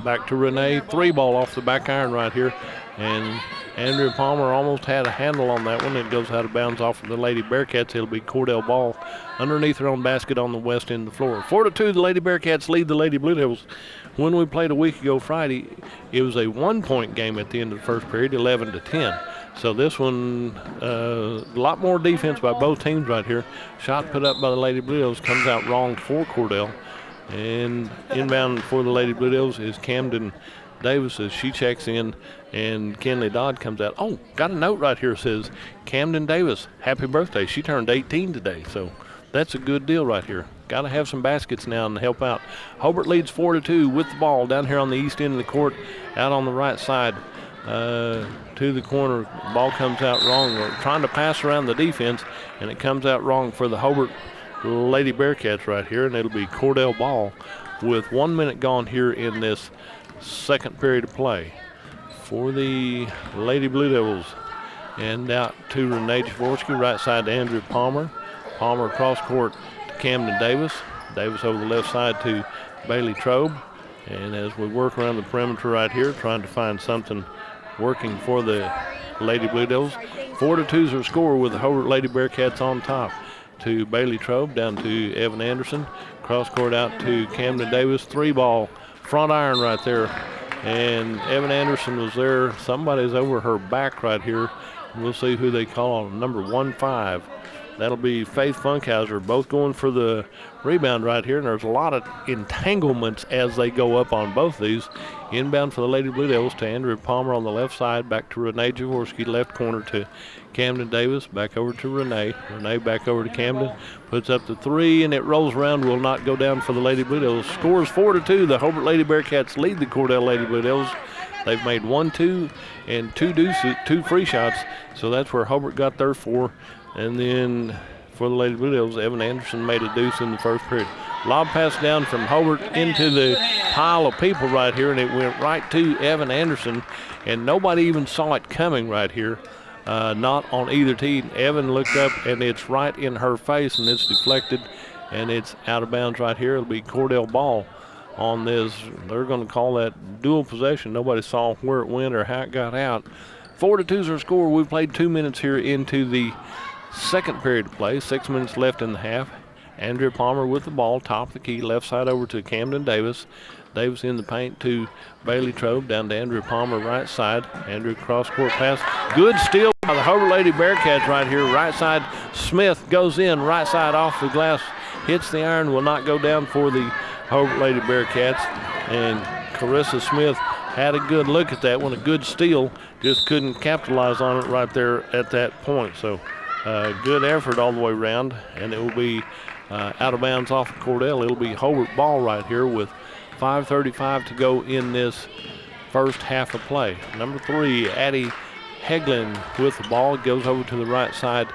Back to Renee. 3 ball off the back iron right here. And Andrew Palmer almost had a handle on that one. It goes out of bounds off of the Lady Bearcats. It'll be Cordell ball underneath her own basket on the west end of the floor. 4-2, the Lady Bearcats lead the Lady Blue Devils. When we played a week ago Friday, it was a 1-point game at the end of the first period, 11-10. So this one, a lot more defense by both teams right here. Shot put up by the Lady Blue Devils comes out wrong for Cordell. And inbound for the Lady Blue Devils is Camden Davis as she checks in, and Kenley Dodd comes out. Oh, got a note right here that says, Camden Davis, happy birthday. She turned 18 today, so that's a good deal right here. Got to have some baskets now and help out. Hobart leads 4-2 with the ball down here on the east end of the court, out on the right side to the corner. The ball comes out wrong. We're trying to pass around the defense, and it comes out wrong for the Hobart Lady Bearcats right here, and it'll be Cordell ball with 1 minute gone here in this second period of play for the Lady Blue Devils. And out to Renee Jaworski, right side to Andrew Palmer. Palmer across court to Camden Davis. Davis over the left side to Bailey Trobe. And as we work around the perimeter right here, trying to find something working for the Lady Blue Devils. 4-2 is our score with the Hobart Lady Bearcats on top. To Bailey Trobe, down to Evan Anderson. Cross court out to Camden Davis. 3-ball, front iron right there. And Evan Anderson was there. Somebody's over her back right here. We'll see who they call on number 1-5. That'll be Faith Funkhauser, both going for the rebound right here. And there's a lot of entanglements as they go up on both these. Inbound for the Lady Blue Devils to Andrea Palmer on the left side. Back to Renee Jaworski, left corner to Camden Davis. Back over to Renee. Renee back over to Camden. Puts up the 3, and it rolls around. Will not go down for the Lady Blue Devils. Scores 4-2. The Hobart Lady Bearcats lead the Cordell Lady Blue Devils. They've made 1, 2, and 2 free shots. So that's where Hobart got their 4. And then for the Lady Blue Devils, Evan Anderson made a deuce in the first period. Lob pass down from Hobart into the pile of people right here, and it went right to Evan Anderson, and nobody even saw it coming right here. Not on either team. Evan looked up, and it's right in her face, and it's deflected, and it's out of bounds right here. It'll be Cordell ball on this. They're going to call that dual possession. Nobody saw where it went or how it got out. 4-2 is our score. We've played 2 minutes here into the second period of play. 6 minutes left in the half. Andrea Palmer with the ball, top of the key, left side over to Camden Davis. Davis in the paint to Bailey Trobe, down to Andrea Palmer, right side. Andrea cross-court pass. Good steal by the Hobart Lady Bearcats right here. Right side, Smith goes in, right side off the glass, hits the iron, will not go down for the Hobart Lady Bearcats. And Carissa Smith had a good look at that one, a good steal, just couldn't capitalize on it right there at that point. So good effort all the way around, and it will be out of bounds off of Cordell. It'll be Hobart ball right here with 5:35 to go in this first half of play. Number 3, Addie Heglin with the ball, goes over to the right side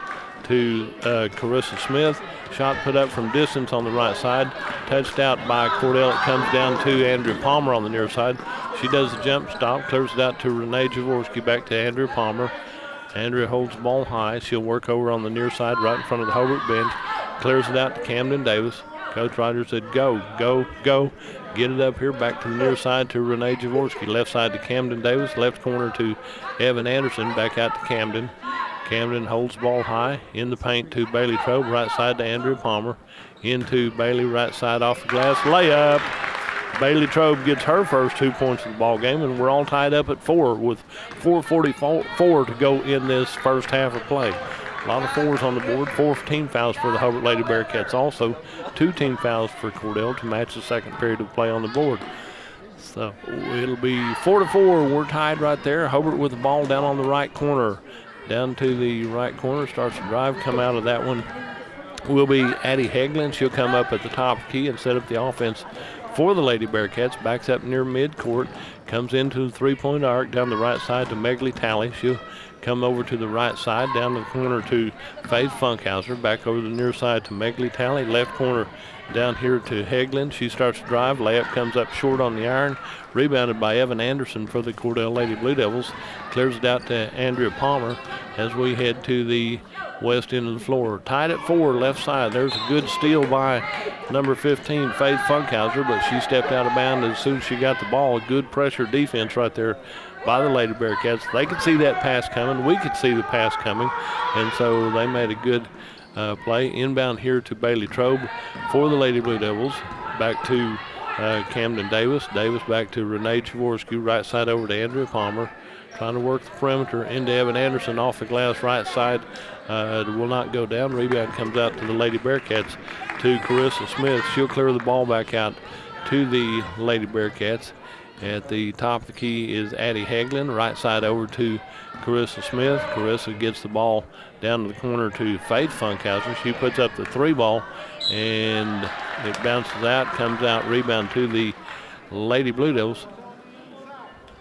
to Carissa Smith. Shot put up from distance on the right side, touched out by Cordell. It comes down to Andrea Palmer on the near side. She does the jump stop, clears it out to Renee Jaworski, back to Andrea Palmer. Andrea holds the ball high. She'll work over on the near side right in front of the Hobart bench. Clears it out to Camden Davis. Coach Ryder said, go, go, go. Get it up here back to the near side to Renee Jaworski. Left side to Camden Davis. Left corner to Evan Anderson. Back out to Camden. Camden holds the ball high. In the paint to Bailey Trobe. Right side to Andrea Palmer. Into Bailey, right side off the glass. Layup. Bailey Trobe gets her first 2 points of the ball game, and we're all tied up at 4 with 4:44 to go in this first half of play. A lot of 4s on the board. 4 team fouls for the Hobart Lady Bearcats. Also 2 team fouls for Cordell to match the second period of play on the board. So it'll be 4-4. We're tied right there. Hobart with the ball down on the right corner. Down to the right corner. Starts to drive. Come out of that one will be Addie Heglin. She'll come up at the top key and set up the offense for the Lady Bearcats. Backs up near midcourt. Comes into the three-point arc down the right side to Megley Talley. She'll come over to the right side, down the corner to Faith Funkhauser. Back over the near side to Megley Talley. Left corner down here to Heglin. She starts to drive. Layup comes up short on the iron. Rebounded by Evan Anderson for the Cordell Lady Blue Devils. Clears it out to Andrea Palmer as we head to the west end of the floor. Tied at 4, left side. There's a good steal by number 15, Faith Funkhauser, but she stepped out of bounds as soon as she got the ball. Good pressure defense right there by the Lady Bearcats. They could see that pass coming. We could see the pass coming, and so they made a good play. Inbound here to Bailey Trobe for the Lady Blue Devils. Back to Camden Davis. Davis back to Renee Jaworski. Right side over to Andrea Palmer. Trying to work the perimeter into Evan Anderson off the glass right side. It will not go down. Rebound comes out to the Lady Bearcats to Carissa Smith. She'll clear the ball back out to the Lady Bearcats. At the top of the key is Addie Heglin. Right side over to Carissa Smith. Carissa gets the ball down to the corner to Faith Funkhauser. She puts up the 3-ball, and it bounces out, comes out, rebound to the Lady Blue Devils.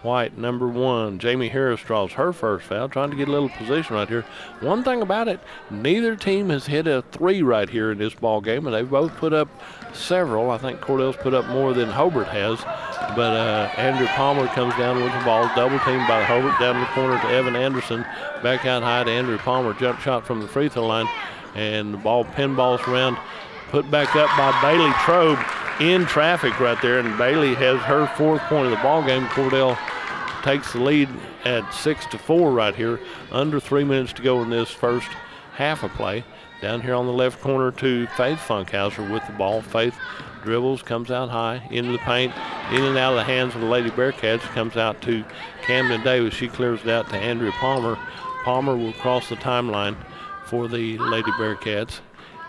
White, number 1, Jamie Harris draws her first foul, trying to get a little position right here. One thing about it, neither team has hit a 3 right here in this ball game, and they've both put up several. I think Cordell's put up more than Hobart has, but Andrea Palmer comes down with the ball, double teamed by Hobart, down the corner to Evan Anderson, back out high to Andrea Palmer, jump shot from the free throw line, and the ball pinballs around put back up by Bailey Trobe in traffic right there, and Bailey has her 4th point of the ball game. Cordell takes the lead at 6-4 right here. Under 3 minutes to go in this first half of play. Down here on the left corner to Faith Funkhauser with the ball. Faith dribbles, comes out high, into the paint, in and out of the hands of the Lady Bearcats, comes out to Camden Davis. She clears it out to Andrea Palmer. Palmer will cross the timeline for the Lady Bearcats.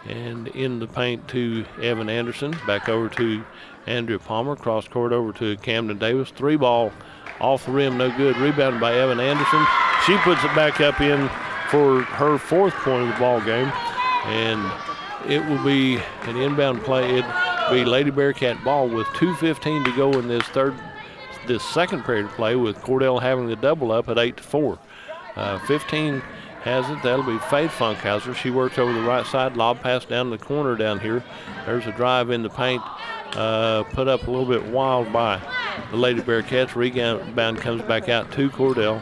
And in the paint to Evan Anderson. Back over to Andrea Palmer. Cross court over to Camden Davis. 3-ball off the rim, no good. Rebounded by Evan Anderson. She puts it back up in for her 4th point of the ball game. And it will be an inbound play. It will be Lady Bearcat ball with 2:15 to go in this second period of play, with Cordell having the double up at 8-4. 15 has it. That'll be Faith Funkhauser. She works over the right side. Lob pass down the corner down here. There's a drive in the paint. Put up a little bit wild by the Lady Bearcats. Rebound comes back out to Cordell,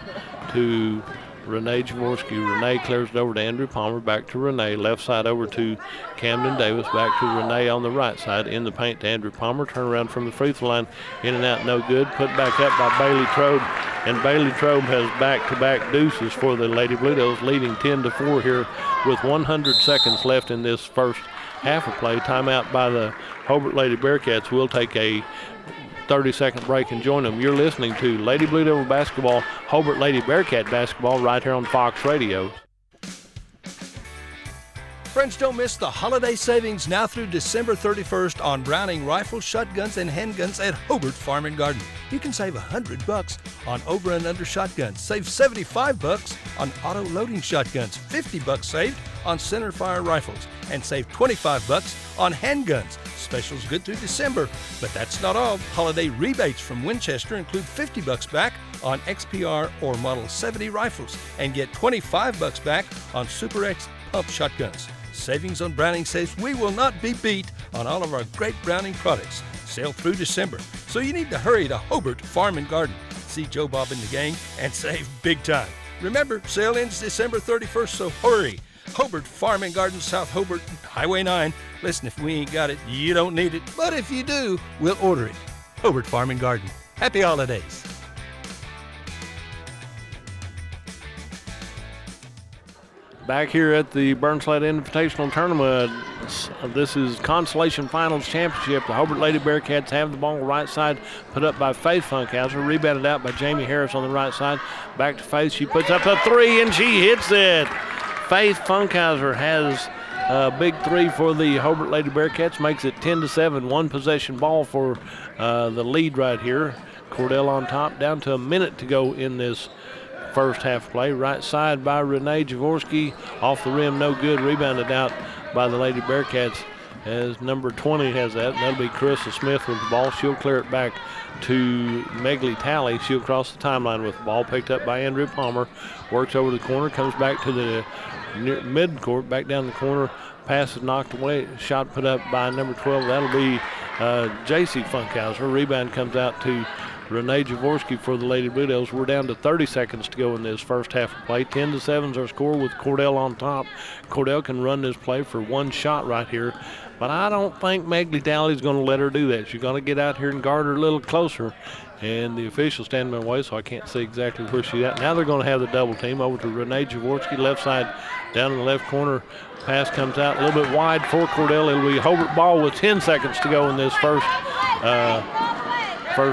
to Renee Jaworski. Renee clears it over to Andrew Palmer. Back to Renee. Left side over to Camden Davis. Back to Renee on the right side. In the paint to Andrew Palmer. Turn around from the free throw line. In and out, no good. Put back up by Bailey Trobe. And Bailey Trobe has back-to-back deuces for the Lady Blue Devils, leading 10-4 here with 100 seconds left in this first half of play. Timeout by the Hobart Lady Bearcats. We'll take a 30-second break and join them. You're listening to Lady Blue Devil basketball, Hobart Lady Bearcat basketball right here on Fox Radio. Friends, don't miss the holiday savings now through December 31st on Browning rifles, shotguns, and handguns at Hobart Farm and Garden. You can save $100 on over and under shotguns, save $75 on auto-loading shotguns, $50 saved on centerfire rifles, and save $25 on handguns. Specials good through December, but that's not all. Holiday rebates from Winchester include $50 back on XPR or Model 70 rifles, and get $25 back on Super X pump shotguns. Savings on Browning says we will not be beat on all of our great Browning products. Sale through December, so you need to hurry to Hobart Farm and Garden. See Joe Bob and the gang and save big time. Remember, sale ends December 31st, so hurry. Hobart Farm and Garden, South Hobart, Highway 9. Listen, if we ain't got it, you don't need it. But if you do, we'll order it. Hobart Farm and Garden. Happy holidays. Back here at the Burnslade Invitational Tournament, this is Consolation Finals Championship. The Hobart Lady Bearcats have the ball right side, put up by Faith Funkhauser, rebounded out by Jamie Harris on the right side. Back to Faith, she puts up a 3 and she hits it. Faith Funkhauser has a big 3 for the Hobart Lady Bearcats, makes it 10-7, one possession ball for the lead right here. Cordell on top, down to a minute to go in this first half play. Right side by Renee Jaworski, off the rim, no good. Rebounded out by the Lady Bearcats as number 20 has that. That'll be Carissa Smith with the ball. She'll clear it back to Megley Talley. She'll cross the timeline with the ball, picked up by Andrea Palmer. Works over the corner, comes back to the mid-court, back down the corner. Pass is knocked away. Shot put up by number 12. That'll be J.C. Funkhauser. Rebound comes out to Renee Jaworski for the Lady Blue Devils. We're down to 30 seconds to go in this first half of play. 10-7 is our score with Cordell on top. Cordell can run this play for one shot right here, but I don't think Megley Talley is going to let her do that. She's going to get out here and guard her a little closer, and the official standing in the way, so I can't see exactly where she's at. Now they're going to have the double team over to Renee Jaworski, left side down in the left corner. Pass comes out a little bit wide for Cordell. It'll be Hobart ball with 10 seconds to go in this first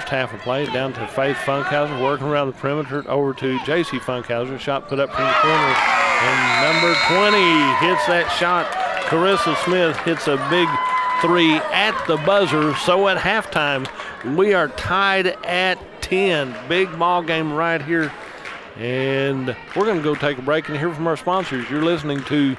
half of play. Down to Faith Funkhauser, working around the perimeter over to J.C. Funkhauser. Shot put up from the corner, and number 20 hits that shot. Carissa Smith hits a big 3 at the buzzer. So at halftime, we are tied at 10. Big ball game right here. And we're going to go take a break and hear from our sponsors. You're listening to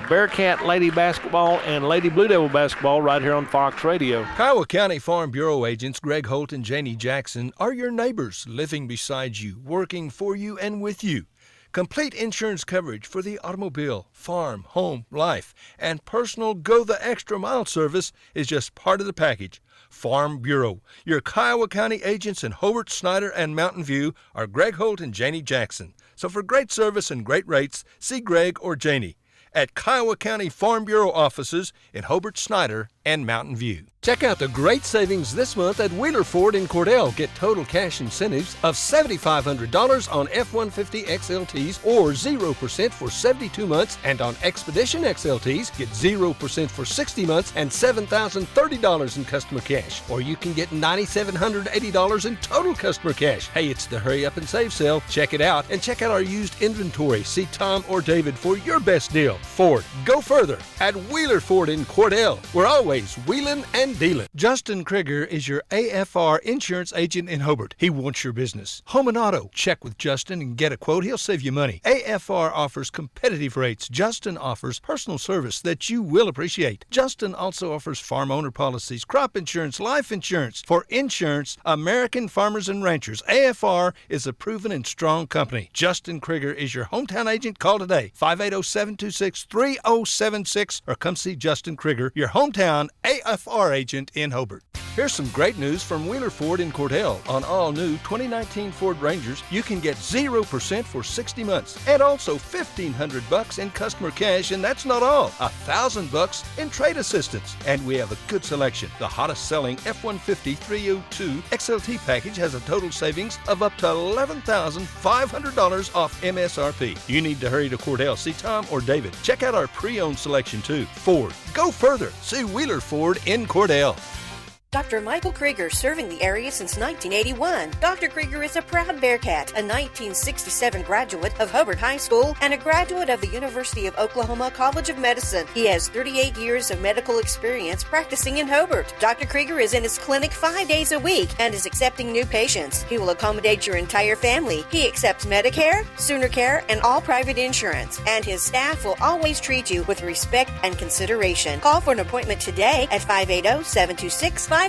Bearcat Lady Basketball and Lady Blue Devil Basketball right here on Fox Radio. Kiowa County Farm Bureau agents Greg Holt and Janie Jackson are your neighbors, living beside you, working for you and with you. Complete insurance coverage for the automobile, farm, home, life, and personal go-the-extra-mile service is just part of the package. Farm Bureau. Your Kiowa County agents in Hobart, Snyder, and Mountain View are Greg Holt and Janie Jackson. So for great service and great rates, see Greg or Janie. at Kiowa County Farm Bureau offices in Hobart, Snyder, and Mountain View. Check out the great savings this month at Wheeler Ford in Cordell. Get total cash incentives of $7,500 on F-150 XLTs or 0% for 72 months, and on Expedition XLTs, get 0% for 60 months and $7,030 in customer cash. Or you can get $9,780 in total customer cash. Hey, it's the Hurry Up and Save sale. Check it out and check out our used inventory. See Tom or David for your best deal. Ford, go further at Wheeler Ford in Cordell. We're always wheeling and dealing. Justin Krieger is your AFR insurance agent in Hobart. He wants your business. Home and auto. Check with Justin and get a quote. He'll save you money. AFR offers competitive rates. Justin offers personal service that you will appreciate. Justin also offers farm owner policies, crop insurance, life insurance. For insurance, American Farmers and Ranchers, AFR is a proven and strong company. Justin Krieger is your hometown agent. Call today, 580-726-3076, or come see Justin Krieger, your hometown AFR agent in Hobart. Here's some great news from Wheeler Ford in Cordell. On all new 2019 Ford Rangers, you can get 0% for 60 months and also $1,500 in customer cash, and that's not all. $1,000 in trade assistance. And we have a good selection. The hottest selling F-150 302 XLT package has a total savings of up to $11,500 off MSRP. You need to hurry to Cordell. See Tom or David. Check out our pre-owned selection too. Ford, go further. See Wheeler Ford in Cordell. Dr. Michael Krieger, serving the area since 1981. Dr. Krieger is a proud Bearcat, a 1967 graduate of Hobart High School and a graduate of the University of Oklahoma College of Medicine. He has 38 years of medical experience practicing in Hobart. Dr. Krieger is in his clinic 5 days a week and is accepting new patients. He will accommodate your entire family. He accepts Medicare, Sooner Care, and all private insurance, and his staff will always treat you with respect and consideration. Call for an appointment today at 580-726-5627.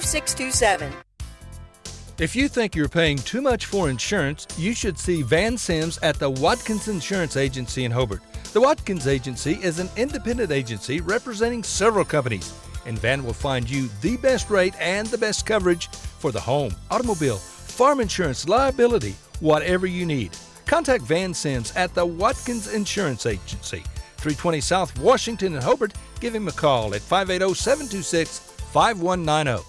If you think you're paying too much for insurance, you should see Van Sims at the Watkins Insurance Agency in Hobart. The Watkins Agency is an independent agency representing several companies, and Van will find you the best rate and the best coverage for the home, automobile, farm insurance, liability, whatever you need. Contact Van Sims at the Watkins Insurance Agency, 320 South Washington in Hobart. Give him a call at 580-726-5190.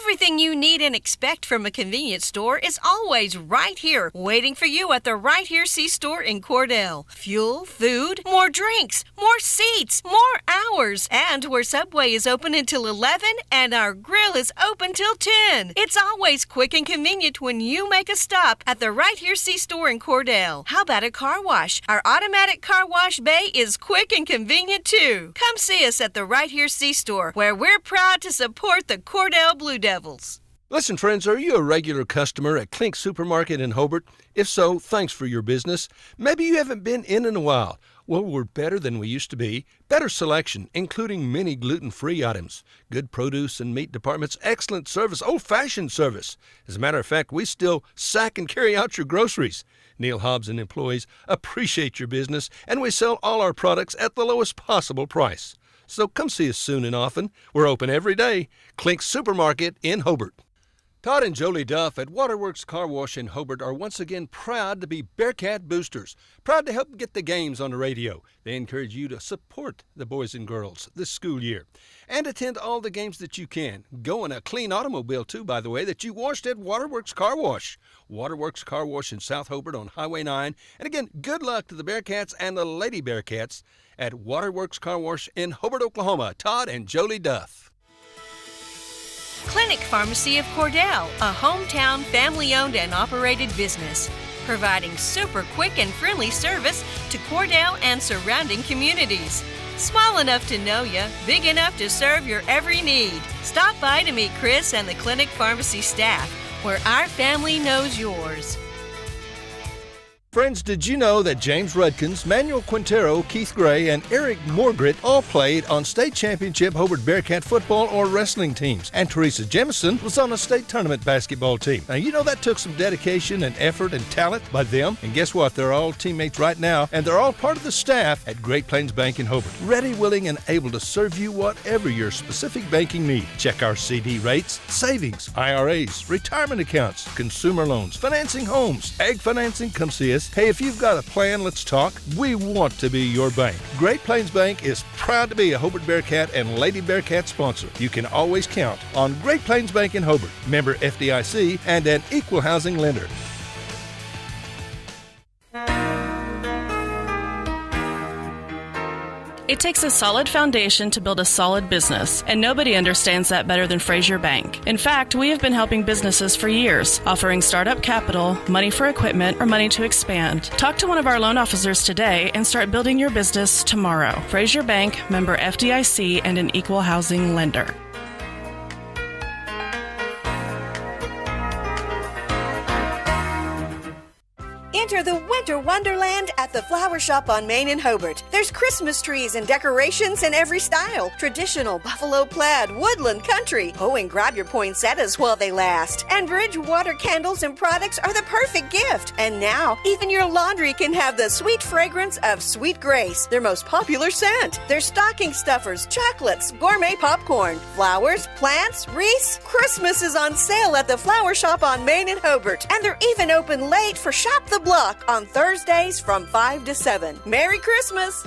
Everything you need and expect from a convenience store is always right here, waiting for you at the Right Here C-Store in Cordell. Fuel, food, more drinks, more seats, more hours, and where Subway is open until 11 and our grill is open till 10. It's always quick and convenient when you make a stop at the Right Here C-Store in Cordell. How about a car wash? Our automatic car wash bay is quick and convenient too. Come see us at the Right Here C-Store, where we're proud to support the Cordell Blue Devils. Listen, friends, are you a regular customer at Klink Supermarket in Hobart? If so, thanks for your business. Maybe you haven't been in a while. Well, we're better than we used to be. Better selection, including many gluten-free items. Good produce and meat departments, excellent service, old-fashioned service. As a matter of fact, we still sack and carry out your groceries. Neil Hobbs and employees appreciate your business, and we sell all our products at the lowest possible price. So come see us soon and often. We're open every day. Klink Supermarket in Hobart. Todd and Jolie Duff at Waterworks Car Wash in Hobart are once again proud to be Bearcat boosters, proud to help get the games on the radio. They encourage you to support the boys and girls this school year and attend all the games that you can. Go in a clean automobile, too, by the way, that you washed at Waterworks Car Wash. Waterworks Car Wash in South Hobart on Highway 9. And again, good luck to the Bearcats and the Lady Bearcats at Waterworks Car Wash in Hobart, Oklahoma. Todd and Jolie Duff. Clinic Pharmacy of Cordell, a hometown family-owned and operated business, providing super quick and friendly service to Cordell and surrounding communities. Small enough to know you, big enough to serve your every need. Stop by to meet Chris and the Clinic Pharmacy staff, where our family knows yours. Friends, did you know that James Rudkins, Manuel Quintero, Keith Gray, and Eric Morgrit all played on state championship Hobart Bearcat football or wrestling teams? And Teresa Jemison was on a state tournament basketball team. Now, you know that took some dedication and effort and talent by them. And guess what? They're all teammates right now, and they're all part of the staff at Great Plains Bank in Hobart. Ready, willing, and able to serve you whatever your specific banking need. Check our CD rates, savings, IRAs, retirement accounts, consumer loans, financing homes, ag financing. Come see us is, hey, if you've got a plan, let's talk. We want to be your bank. Great Plains Bank is proud to be a Hobart Bearcat and Lady Bearcat sponsor. You can always count on Great Plains Bank in Hobart, member FDIC, and an equal housing lender. It takes a solid foundation to build a solid business, and nobody understands that better than Frazier Bank. In fact, we have been helping businesses for years, offering startup capital, money for equipment, or money to expand. Talk to one of our loan officers today and start building your business tomorrow. Frazier Bank, member FDIC, and an equal housing lender. Enter the winter wonderland at the Flower Shop on Main in Hobart. There's Christmas trees and decorations in every style. Traditional, buffalo plaid, woodland, country. Oh, and grab your poinsettias while they last. And Bridgewater candles and products are the perfect gift. And now, even your laundry can have the sweet fragrance of Sweet Grace, their most popular scent. There's stocking stuffers, chocolates, gourmet popcorn, flowers, plants, wreaths. Christmas is on sale at the Flower Shop on Main in Hobart. And they're even open late for Shop the Block on Thursdays from 5 to 7. Merry Christmas!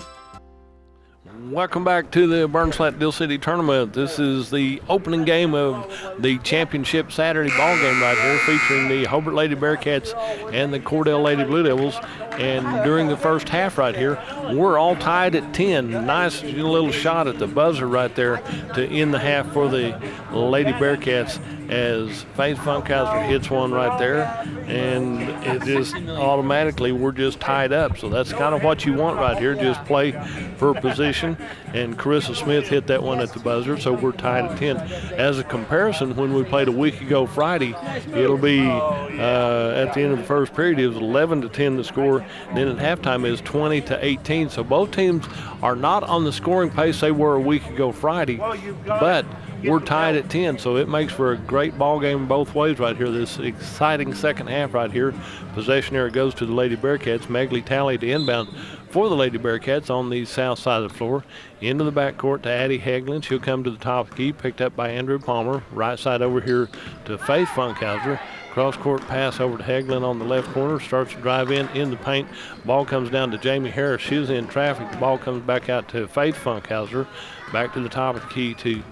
Welcome back to the Burns Flat Dill City Tournament. This is the opening game of the championship Saturday ball game right here, featuring the Hobart Lady Bearcats and the Cordell Lady Blue Devils. And during the first half right here, we're all tied at 10. Nice little shot at the buzzer right there to end the half for the Lady Bearcats, as Faith Funkhauser hits one right there, and it just automatically, we're just tied up. So that's kind of what you want right here, just play for position. And Carissa Smith hit that one at the buzzer, so we're tied at 10. As a comparison, when we played a week ago Friday, it'll be at the end of the first period, it was 11-10 the score. Then at halftime is 20-18. So both teams are not on the scoring pace they were a week ago Friday, but we're tied at 10, so it makes for a great ball game both ways right here. This exciting second half right here. Possession area goes to the Lady Bearcats. Megley Talley to inbound for the Lady Bearcats on the south side of the floor. Into the backcourt to Addie Hagelin. She'll come to the top of the key, picked up by Andrew Palmer. Right side over here to Faith Funkhauser. Cross-court pass over to Hagelin on the left corner. Starts to drive in the paint. Ball comes down to Jamie Harris. She's in traffic. The ball comes back out to Faith Funkhauser. Back to the top of the key to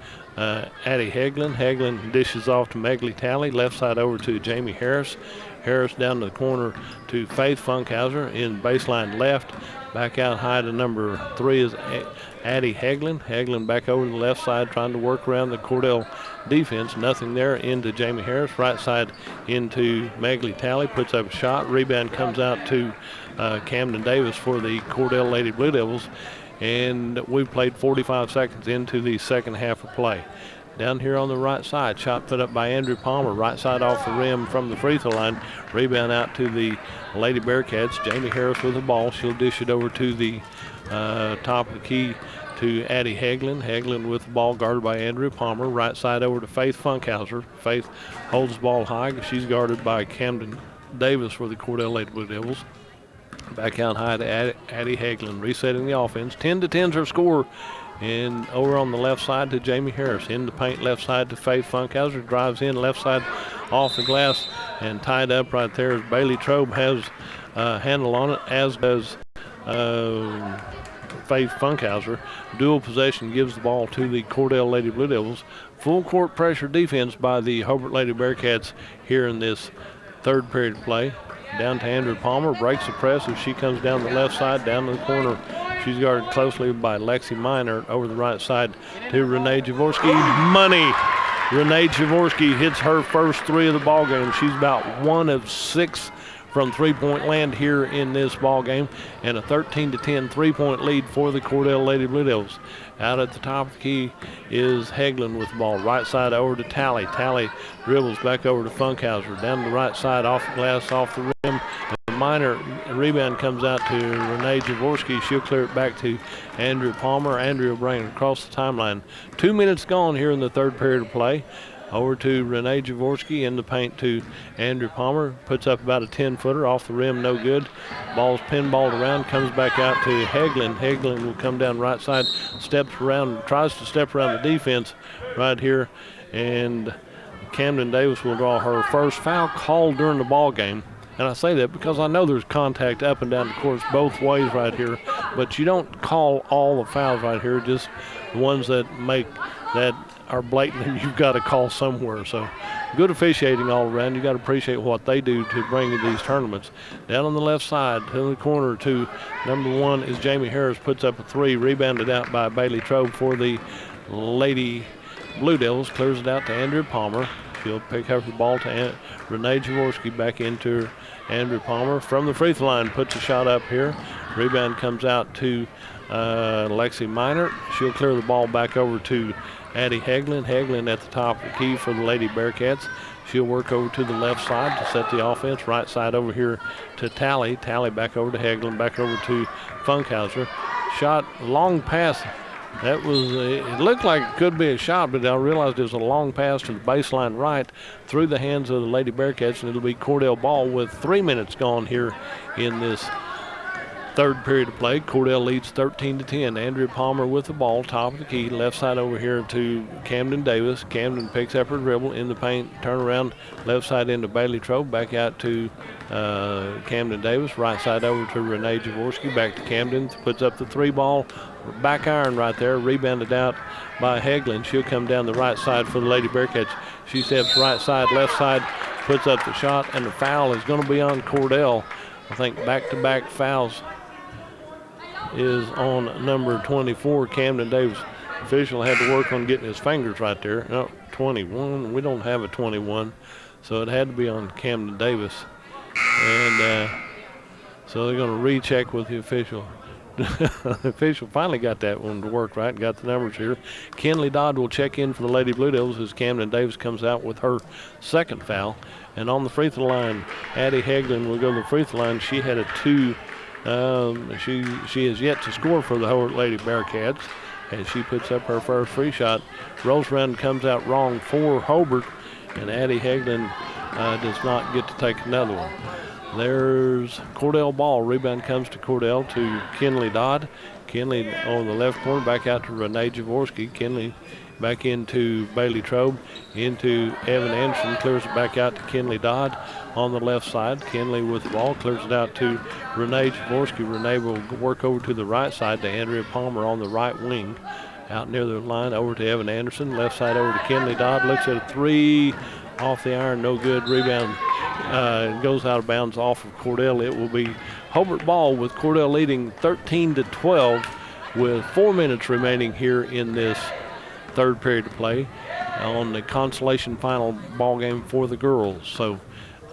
Addie Hagelin. Hagelin dishes off to Megley Talley. Left side over to Jamie Harris. Harris down to the corner to Faith Funkhauser in baseline left. Back out high to number 3 is Addie Hagelin. Hagelin back over to the left side trying to work around the Cordell defense. Nothing there into Jamie Harris. Right side into Megley Talley. Puts up a shot. Rebound comes out to Camden Davis for the Cordell Lady Blue Devils. And we've played 45 seconds into the second half of play. Down here on the right side, shot put up by Andrew Palmer, right side off the rim from the free throw line. Rebound out to the Lady Bearcats. Jamie Harris with the ball. She'll dish it over to the top of the key to Addie Hagelin. Hagelin with the ball guarded by Andrew Palmer. Right side over to Faith Funkhauser. Faith holds the ball high. She's guarded by Camden Davis for the Cordell Lady Blue Devils. Back out high to Addie Hagelin, resetting the offense. 10-10's her score. And over on the left side to Jamie Harris. In the paint, left side to Faith Funkhauser. Drives in, left side off the glass. And tied up right there as Bailey Trobe has a handle on it, as does Faith Funkhauser. Dual possession gives the ball to the Cordell Lady Blue Devils. Full court pressure defense by the Hobart Lady Bearcats here in this third period of play. Down to Andrew Palmer, breaks the press as she comes down the left side, down to the corner. She's guarded closely by Lexi Minor. Over the right side to Renee Jaworski. Money! Renee Jaworski hits her first 3 of the ball game. She's about 1 of 6 from three-point land here in this ball game, and a 13-10 three-point lead for the Cordell Lady Blue Devils. Out at the top of the key is Hagelin with the ball. Right side over to Talley. Talley dribbles back over to Funkhauser. Down the right side, off the glass, off the rim. The minor rebound comes out to Renee Jaworski. She'll clear it back to Andrew Palmer. Andrew will bring it across the timeline. 2 minutes gone here in the third period of play. Over to Renee Jaworski, in the paint to Andrew Palmer. Puts up about a 10-footer off the rim, no good. Ball's pinballed around, comes back out to Hagelin. Hagelin will come down right side, steps around, tries to step around the defense right here. And Camden Davis will draw her first foul called during the ball game. And I say that because I know there's contact up and down the course both ways right here, but you don't call all the fouls right here, just the ones that are blatant and you've got to call somewhere. So good officiating all around. You got to appreciate what they do to bring you these tournaments. Down on the left side, in the corner to number 1 is Jamie Harris, puts up a 3, rebounded out by Bailey Trobe for the Lady Blue Devils, clears it out to Andrea Palmer. She'll pick up the ball to Renee Jaworski, back into her. Andrea Palmer from the free throw line puts a shot up here. Rebound comes out to Lexi Minert. She'll clear the ball back over to Addie Hagelin. Hagelin at the top of the key for the Lady Bearcats. She'll work over to the left side to set the offense. Right side over here to Tally. Tally back over to Hagelin, back over to Funkhauser. Shot, long pass. That was, it looked like it could be a shot, but I realized it was a long pass to the baseline right through the hands of the Lady Bearcats, and it'll be Cordell ball with 3 minutes gone here in this third period of play. Cordell leads 13-10. Andrea Palmer with the ball, top of the key, left side over here to Camden Davis. Camden picks up her dribble in the paint, turn around, left side into Bailey Trobe, back out to Camden Davis. Right side over to Renee Jaworski, back to Camden, puts up the 3 ball. Back iron right there, rebounded out by Hagelin. She'll come down the right side for the Lady Bearcats. She steps right side, left side, puts up the shot, and the foul is going to be on Cordell. I think back-to-back fouls is on number 24, Camden Davis. Official had to work on getting his fingers right there. No, 21. We don't have a 21, so it had to be on Camden Davis. And so they're going to recheck with the official. The official finally got that one to work right, got the numbers here. Kenley Dodd will check in for the Lady Blue Devils as Camden Davis comes out with her second foul. And on the free throw line, Addie Hagelin will go to the free throw line. She had a 2. She has yet to score for the Hobart Lady Bearcats as she puts up her first free shot. Rolls around, comes out wrong for Hobart, and Addie Hagelin does not get to take another one. There's Cordell ball. Rebound comes to Cordell to Kenley Dodd. Kenley on the left corner, back out to Renee Jaworski. Kenley back into Bailey Trobe, into Evan Anderson, clears it back out to Kenley Dodd on the left side. Kenley with the ball, clears it out to Renee Jaworski. Renee will work over to the right side to Andrea Palmer on the right wing. Out near the line, over to Evan Anderson. Left side over to Kenley Dodd. Looks at a 3 off the iron, no good. Rebound goes out of bounds off of Cordell. It will be Hobart ball with Cordell leading 13-12 with 4 minutes remaining here in this third period of play on the consolation final ball game for the girls. So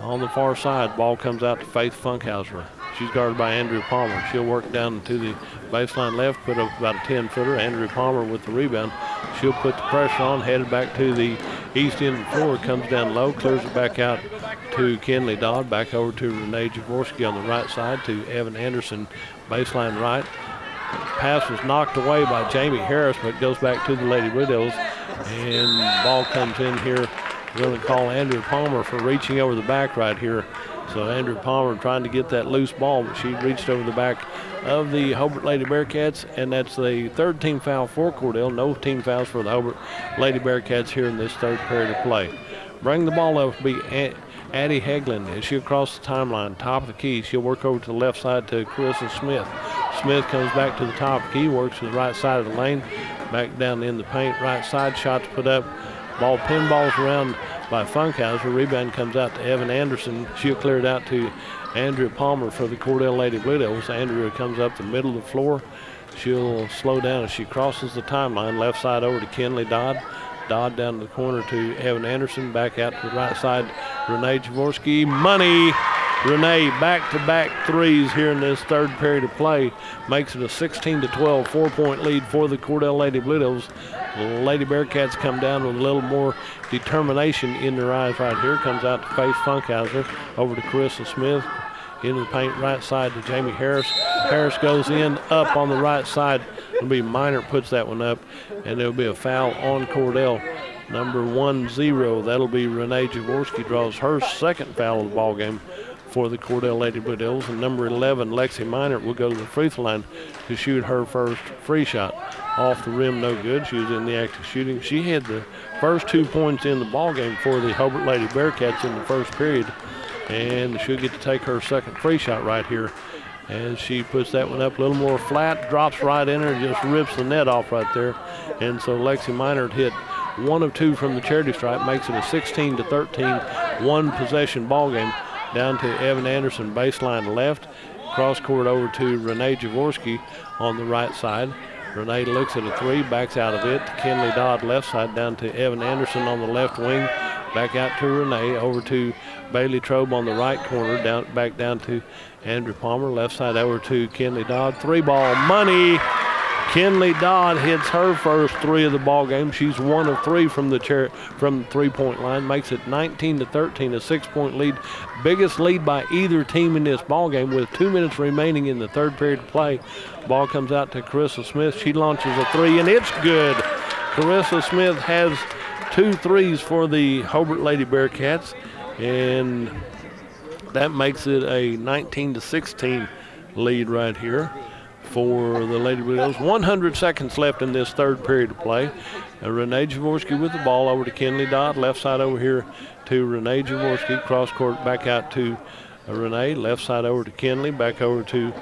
on the far side, ball comes out to Faith Funkhauser. She's guarded by Andrea Palmer. She'll work down to the baseline left, put up about a 10-footer. Andrea Palmer with the rebound. She'll put the pressure on, headed back to the east end of the floor, comes down low, clears it back out to Kenley Dodd, back over to Renee Jaworski on the right side to Evan Anderson, baseline right. Pass was knocked away by Jamie Harris, but goes back to the Lady Blue Devils, and the ball comes in here. We're going to call Andrea Palmer for reaching over the back right here. So Andrea Palmer trying to get that loose ball, but she reached over the back of the Hobart Lady Bearcats, and that's the third team foul for Cordell. No team fouls for the Hobart Lady Bearcats here in this third period of play. Bring the ball up will be Addie Hagelin as she'll cross the timeline, top of the key. She'll work over to the left side to Carissa Smith. Smith comes back to the top of the key, works to the right side of the lane, back down in the paint, right side, shots put up. Ball pinballs around by Funkhauser. Rebound comes out to Evan Anderson. She'll clear it out to Andrea Palmer for the Cordell Lady Blue Devils. Andrea comes up the middle of the floor. She'll slow down as she crosses the timeline. Left side over to Kenley Dodd. Dodd down to the corner to Evan Anderson. Back out to the right side, Renee Jaworski. Money! Renee, back-to-back threes here in this third period of play. Makes it a 16-12 4-point lead for the Cordell Lady Blue Devils. The Lady Bearcats come down with a little more determination in their eyes right here. Comes out to Faith Funkhauser, over to Carissa Smith. Into the paint, right side to Jamie Harris. Harris goes in, up on the right side. It'll be Minor puts that one up, and there'll be a foul on Cordell. Number 10, that'll be Renee Jaworski, draws her second foul of the ball game for the Cordell Lady Blue Devils. And number 11, Lexi Minor, will go to the free throw line to shoot her first free shot. Off the rim, no good. She was in the act of shooting. She had the first 2 points in the ball game for the Hobart Lady Bearcats in the first period. and she'll get to take her second free shot right here. And she puts that one up a little more flat, drops right in her, and just rips the net off right there. And so Lexi Minard hit 1 of 2 from the charity stripe, makes it a 16-13 one-possession ball game. Down to Evan Anderson, baseline left. Cross court over to Renee Jaworski on the right side. Renee looks at a 3, backs out of it. Kinley Dodd left side down to Evan Anderson on the left wing. Back out to Renee, over to Bailey Trobe on the right corner, back down to Andrew Palmer. Left side over to Kinley Dodd. 3-ball money. Kinley Dodd hits her first 3 of the ball game. She's 1 of 3 from the 3-point line. Makes it 19-13, a 6-point lead. Biggest lead by either team in this ball game with 2 minutes remaining in the third period of play. Ball comes out to Carissa Smith. She launches a 3, and it's good. Carissa Smith has 2 threes for the Hobart Lady Bearcats, and that makes it a 19-16 lead right here for the Lady Blue Devils. 100 seconds left in this third period of play. Renee Jaworski with the ball over to Kinley Dodd. Left side over here to Renee Jaworski. Cross court back out to Renee. Left side over to Kinley. Back over to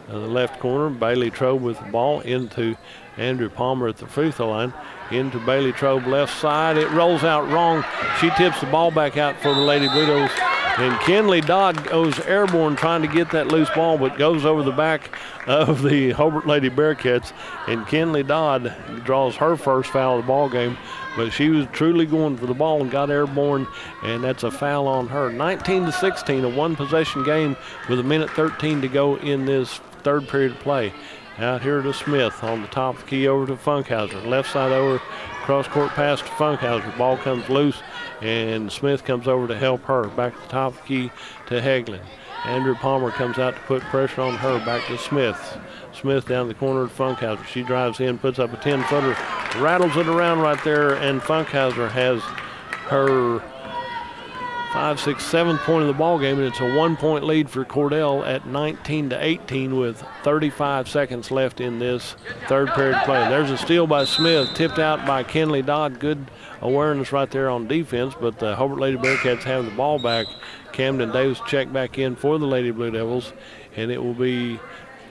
the left corner. Bailey Trobe with the ball into Andrew Palmer at the free throw line. Into Bailey Trobe left side. It rolls out wrong. She tips the ball back out for the Lady Blue Devils. And Kinley Dodd goes airborne trying to get that loose ball, but goes over the back of the Hobart Lady Bearcats. And Kinley Dodd draws her first foul of the ball game, but she was truly going for the ball and got airborne, and that's a foul on her. 19-16, a one-possession game with 1:13 to go in this third period of play. Out here to Smith on the top of the key over to Funkhauser. Left side over, cross-court pass to Funkhauser. Ball comes loose, and Smith comes over to help her. Back to the top of the key to Hagelin. Andrew Palmer comes out to put pressure on her. Back to Smith. Smith down the corner to Funkhauser. She drives in, puts up a 10-footer, rattles it around right there, and Funkhauser has her 5, 6, 7th point of the ball game, and it's a 1-point lead for Cordell at 19-18 with 35 seconds left in this third period play. There's a steal by Smith, tipped out by Kinley Dodd. Good awareness right there on defense, but the Hobart Lady Bearcats have the ball back. Camden Davis checked back in for the Lady Blue Devils, and it will be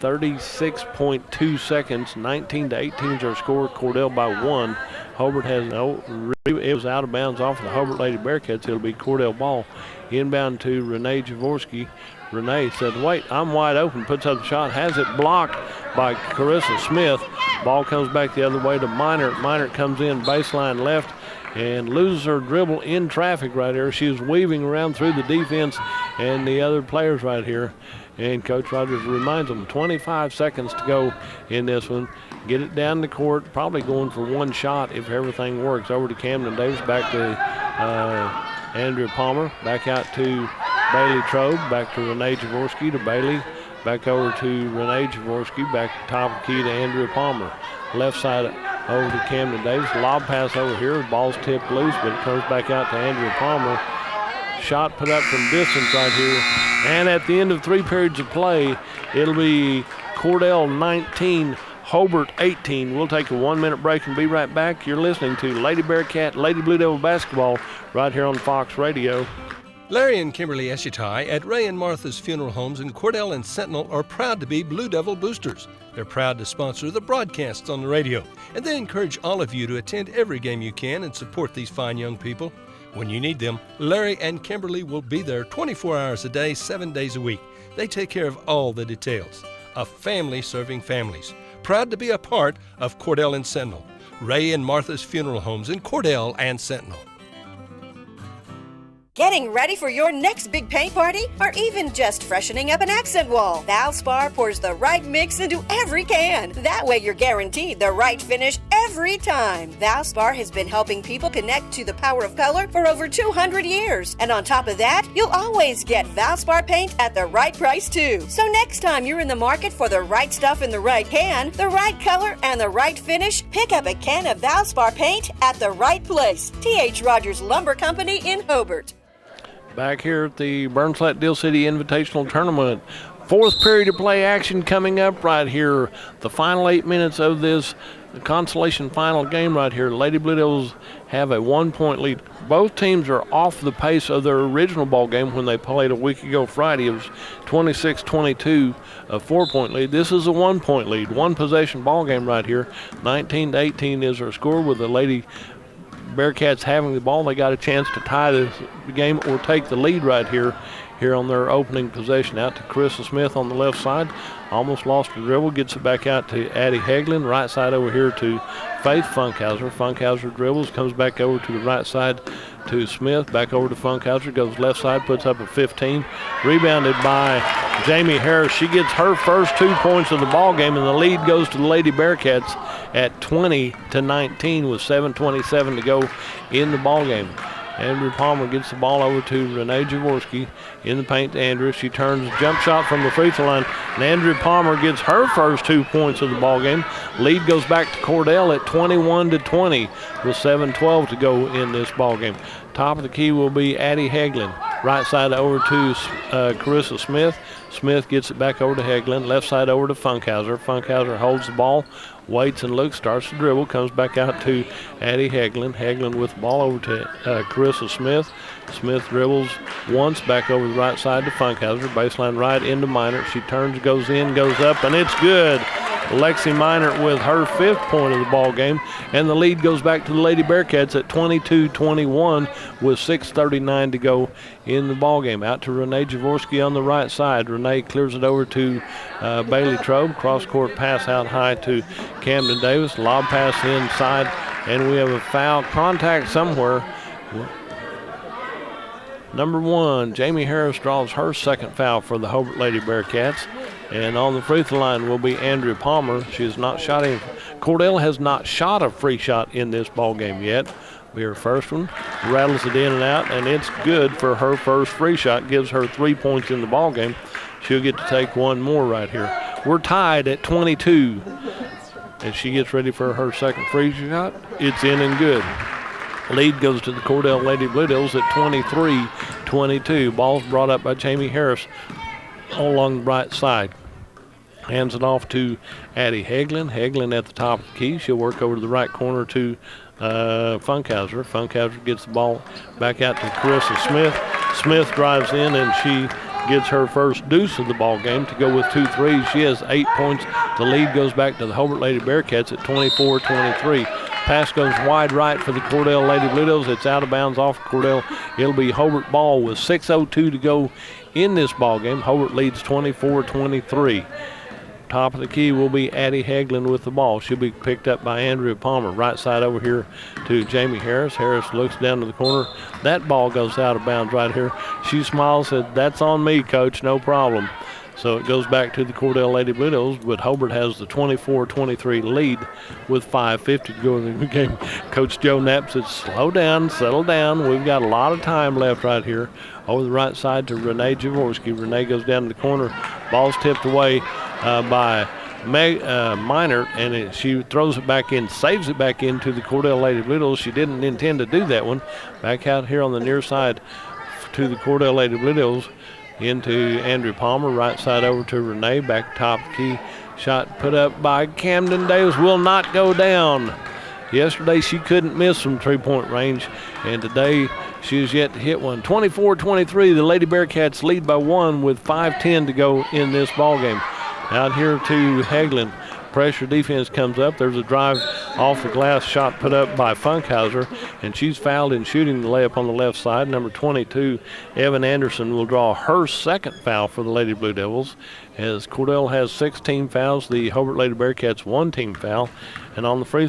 36.2 seconds. 19-18 is our score. Cordell by 1. Hobart has it was out of bounds off of the Hobart Lady Bearcats. It'll be Cordell ball. Inbound to Renee Jaworski. Renee said, wait, I'm wide open. Puts up the shot. Has it blocked by Carissa Smith. Ball comes back the other way to Minert. Minert comes in baseline left and loses her dribble in traffic right here. She was weaving around through the defense and the other players right here. And Coach Rogers reminds them 25 seconds to go in this one. Get it down the court, probably going for one shot if everything works. Over to Camden Davis, back to Andrew Palmer, back out to Bailey Trobe, back to Renee Jaworski to Bailey, back over to Renee Jaworski, back to top of the key to Andrew Palmer. Left side over to Camden Davis, lob pass over here, ball's tipped loose, but it comes back out to Andrew Palmer. Shot put up from distance right here. And at the end of 3 periods of play, it'll be Cordell 19, Hobart 18. We'll take a 1-minute break and be right back. You're listening to Lady Bearcat, Lady Blue Devil basketball right here on Fox Radio. Larry and Kimberly Eshitai at Ray and Martha's Funeral Homes in Cordell and Sentinel are proud to be Blue Devil boosters. They're proud to sponsor the broadcasts on the radio, and they encourage all of you to attend every game you can and support these fine young people. When you need them, Larry and Kimberly will be there 24 hours a day, 7 days a week. They take care of all the details. A family serving families. Proud to be a part of Cordell and Sentinel. Ray and Martha's Funeral Homes in Cordell and Sentinel. Getting ready for your next big paint party? Or even just freshening up an accent wall? Valspar pours the right mix into every can. That way you're guaranteed the right finish every time. Valspar has been helping people connect to the power of color for over 200 years. And on top of that, you'll always get Valspar paint at the right price too. So next time you're in the market for the right stuff in the right can, the right color, and the right finish, pick up a can of Valspar paint at the right place. T.H. Rogers Lumber Company in Hobart. Back here at the Burnslett Deal City Invitational Tournament. 4th period of play action coming up right here. The final 8 minutes of this the consolation final game right here. Lady Blue Devils have a 1-point lead. Both teams are off the pace of their original ball game when they played a week ago Friday. It was 26-22, a 4-point lead. This is a 1-point lead, one possession ball game right here. 19-18 is our score with the Lady Bearcats having the ball. They got a chance to tie the game or take the lead right here on their opening possession. Out to Carissa Smith on the left side. Almost lost the dribble. Gets it back out to Addie Hagelin. Right side over here to Faith Funkhauser. Funkhauser dribbles. Comes back over to the right side to Smith. Back over to Funkhauser. Goes left side. Puts up a 15. Rebounded by Jamie Harris. She gets her first 2 points of the ball game, and the lead goes to the Lady Bearcats at 20-19 with 7:27 to go in the ball game. Andrew Palmer gets the ball over to Renee Jaworski in the paint to Andrew. She turns jump shot from the free throw line, and Andrew Palmer gets her first 2 points of the ball game. Lead goes back to Cordell at 21-20 with 7:12 to go in this ball game. Top of the key will be Addie Hagelin. Right side over to Carissa Smith. Smith gets it back over to Hagelin. Left side over to Funkhauser. Funkhauser holds the ball, waits and looks, starts to dribble, comes back out to Addie Hagelin. Hagelin with the ball over to Carissa Smith. Smith dribbles once, back over the right side to Funkhauser. Baseline right into Minor. She turns, goes in, goes up, and it's good. Lexi Minor with her 5th point of the ball game, and the lead goes back to the Lady Bearcats at 22-21 with 6:39 to go in the ball game. Out to Renee Jaworski on the right side. Renee clears it over to Bailey Trobe. Cross-court pass out high to Camden Davis. Lob pass inside, and we have a foul contact somewhere. Number 1, Jamie Harris draws her 2nd foul for the Hobart Lady Bearcats. And on the free throw line will be Andrea Palmer. She has not shot any. Cordell has not shot a free shot in this ball game yet. Be her first one. Rattles it in and out, and it's good for her first free shot. Gives her 3 points in the ball game. She'll get to take one more right here. We're tied at 22. As she gets ready for her second free shot, it's in and good. Lead goes to the Cordell Lady Blue Devils at 23-22. Ball's brought up by Jamie Harris along the right side. Hands it off to Addie Hagelin. Hagelin at the top of the key. She'll work over to the right corner to Funkhauser. Funkhauser gets the ball back out to Carissa Smith. Smith drives in, and she gets her first deuce of the ball game to go with 2 threes. She has 8 points. The lead goes back to the Hobart Lady Bearcats at 24-23. Pass goes wide right for the Cordell Lady Blue Devils. It's out of bounds off Cordell. It'll be Hobart ball with 6:02 to go in this ball game. Hobart leads 24-23. Top of the key will be Addie Hagelin with the ball. She'll be picked up by Andrea Palmer. Right side over here to Jamie Harris. Harris looks down to the corner. That ball goes out of bounds right here. She smiles, said, "That's on me, Coach, no problem." So it goes back to the Cordell Lady Blue Devils, but Hobart has the 24-23 lead with 5:50 to go in the game. Coach Joe Knapp said, "Slow down, settle down. We've got a lot of time left right here." Over the right side to Renee Jaworski. Renee goes down to the corner. Ball's tipped away by Minor, and she throws it back in, saves it back into the Cordell Lady Blue Devils. She didn't intend to do that one. Back out here on the near side to the Cordell Lady Blue Devils. Into Andrew Palmer, right side over to Renee, back top key. Shot put up by Camden Davis, will not go down. Yesterday she couldn't miss from 3-point range, and today she has yet to hit one. 24-23, the Lady Bearcats lead by 1 with 5:10 to go in this ball game. Out here to Hagelin. Pressure defense comes up. There's a drive off the glass, shot put up by Funkhauser, and she's fouled in shooting the layup on the left side. Number 22, Evan Anderson, will draw her second foul for the Lady Blue Devils. As Cordell has 16 fouls, the Hobart Lady Bearcats 1 team foul. And on the free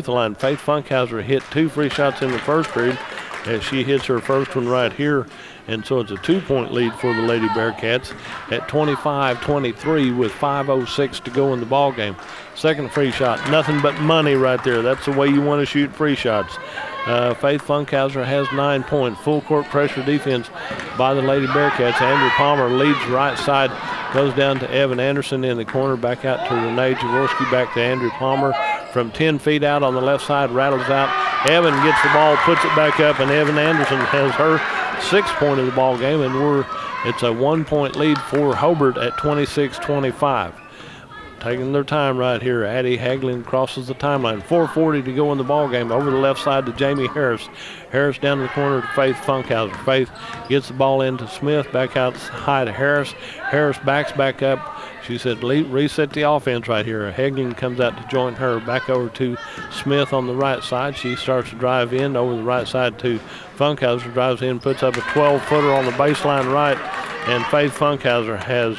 throw line, Faith Funkhauser hit 2 free shots in the first period, as she hits her first one right here. And so it's a 2-point lead for the Lady Bearcats at 25-23 with 5:06 to go in the ball game. Second free shot, nothing but money right there. That's the way you want to shoot free shots. Faith Funkhauser has 9 points. Full court pressure defense by the Lady Bearcats. Andrew Palmer leads right side, goes down to Evan Anderson in the corner, back out to Renee Jaworski, back to Andrew Palmer from 10 feet out on the left side, rattles out. Evan gets the ball, puts it back up, and Evan Anderson has her 6th point of the ball game, and it's a 1-point lead for Hobart at 26-25. taking their time right here. Addie Hagelin crosses the timeline. 4:40 to go in the ball game. Over the left side to Jamie Harris. Harris down to the corner to Faith Funkhauser. Faith gets the ball into Smith. Back out high to Harris. Harris backs back up. She said, reset the offense right here. Hagelin comes out to join her. Back over to Smith on the right side. She starts to drive in over the right side to Funkhauser. Drives in, puts up a 12-footer on the baseline right. And Faith Funkhauser has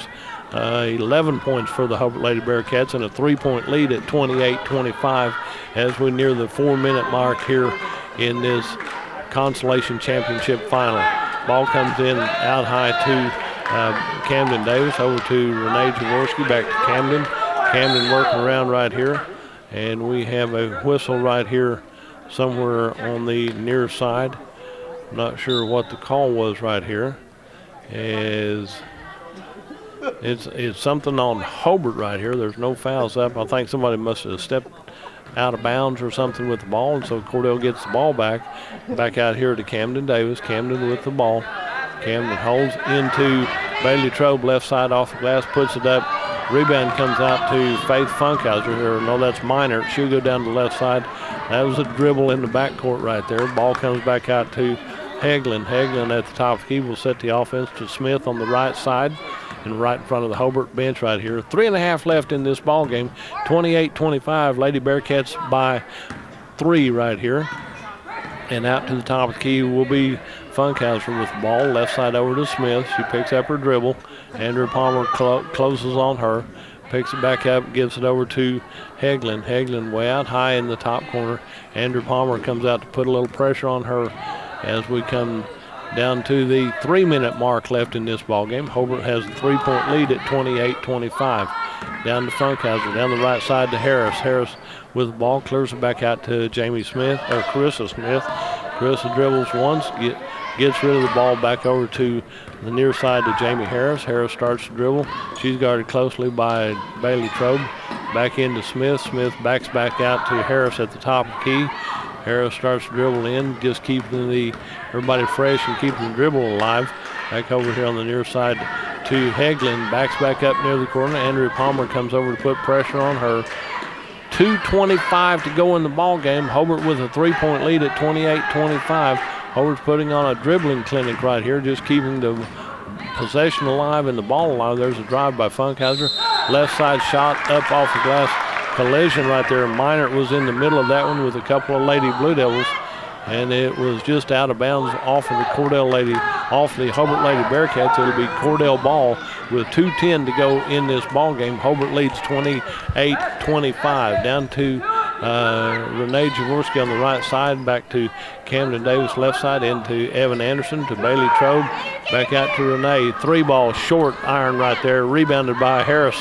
11 points for the Hobart Lady Bearcats and a 3-point lead at 28-25 as we near the 4-minute mark here in this Consolation Championship final. Ball comes in out high to Camden Davis, over to Renee Jaworski, back to Camden. Camden working around right here. And we have a whistle right here somewhere on the near side. Not sure what the call was right here. It's something on Hobart right here. There's no fouls up. I think somebody must have stepped out of bounds or something with the ball, and so Cordell gets the ball back out here to Camden Davis. Camden with the ball. Camden holds into Bailey Trobe, left side off the glass, puts it up. Rebound comes out to Faith Funkhauser. No, that's Minor. She'll go down to the left side. That was a dribble in the backcourt right there. Ball comes back out to Hagelin. Hagelin at the top of the key will set the offense to Smith on the right side and right in front of the Hobart bench right here. 3.5 left in this ball game. 28-25. Lady Bearcats by 3 right here. And out to the top of the key will be Funkhauser with the ball. Left side over to Smith. She picks up her dribble. Andrew Palmer closes on her. Picks it back up, gives it over to Hagelin. Hagelin way out high in the top corner. Andrew Palmer comes out to put a little pressure on her as we come down to the 3-minute mark left in this ball game. Hobart has a 3-point lead at 28-25. Down to Funkhauser, down the right side to Harris. Harris with the ball, clears it back out to Carissa Smith. Carissa dribbles once, gets rid of the ball back over to the near side to Jamie Harris. Harris starts to dribble. She's guarded closely by Bailey Trobe. Back into Smith. Smith backs back out to Harris at the top of the key. Harris starts to dribble in, just keeping everybody fresh and keeping the dribble alive. Back over here on the near side to Hagelin. Backs back up near the corner. Andrew Palmer comes over to put pressure on her. 2:25 to go in the ball game. Hobart with a 3-point lead at 28-25. Hobart's putting on a dribbling clinic right here, just keeping the possession alive and the ball alive. There's a drive by Funkhauser. Left side shot up off the glass. Collision right there. Minor was in the middle of that one with a couple of Lady Blue Devils, and it was just out of bounds off of the Hobart Lady Bearcats. It'll be Cordell ball with 2:10 to go in this ball game. Hobart leads 28-25. Down to Renee Jaworski on the right side, back to Camden Davis left side, into Evan Anderson, to Bailey Trobe, back out to Renee. 3-ball short iron right there, rebounded by Harris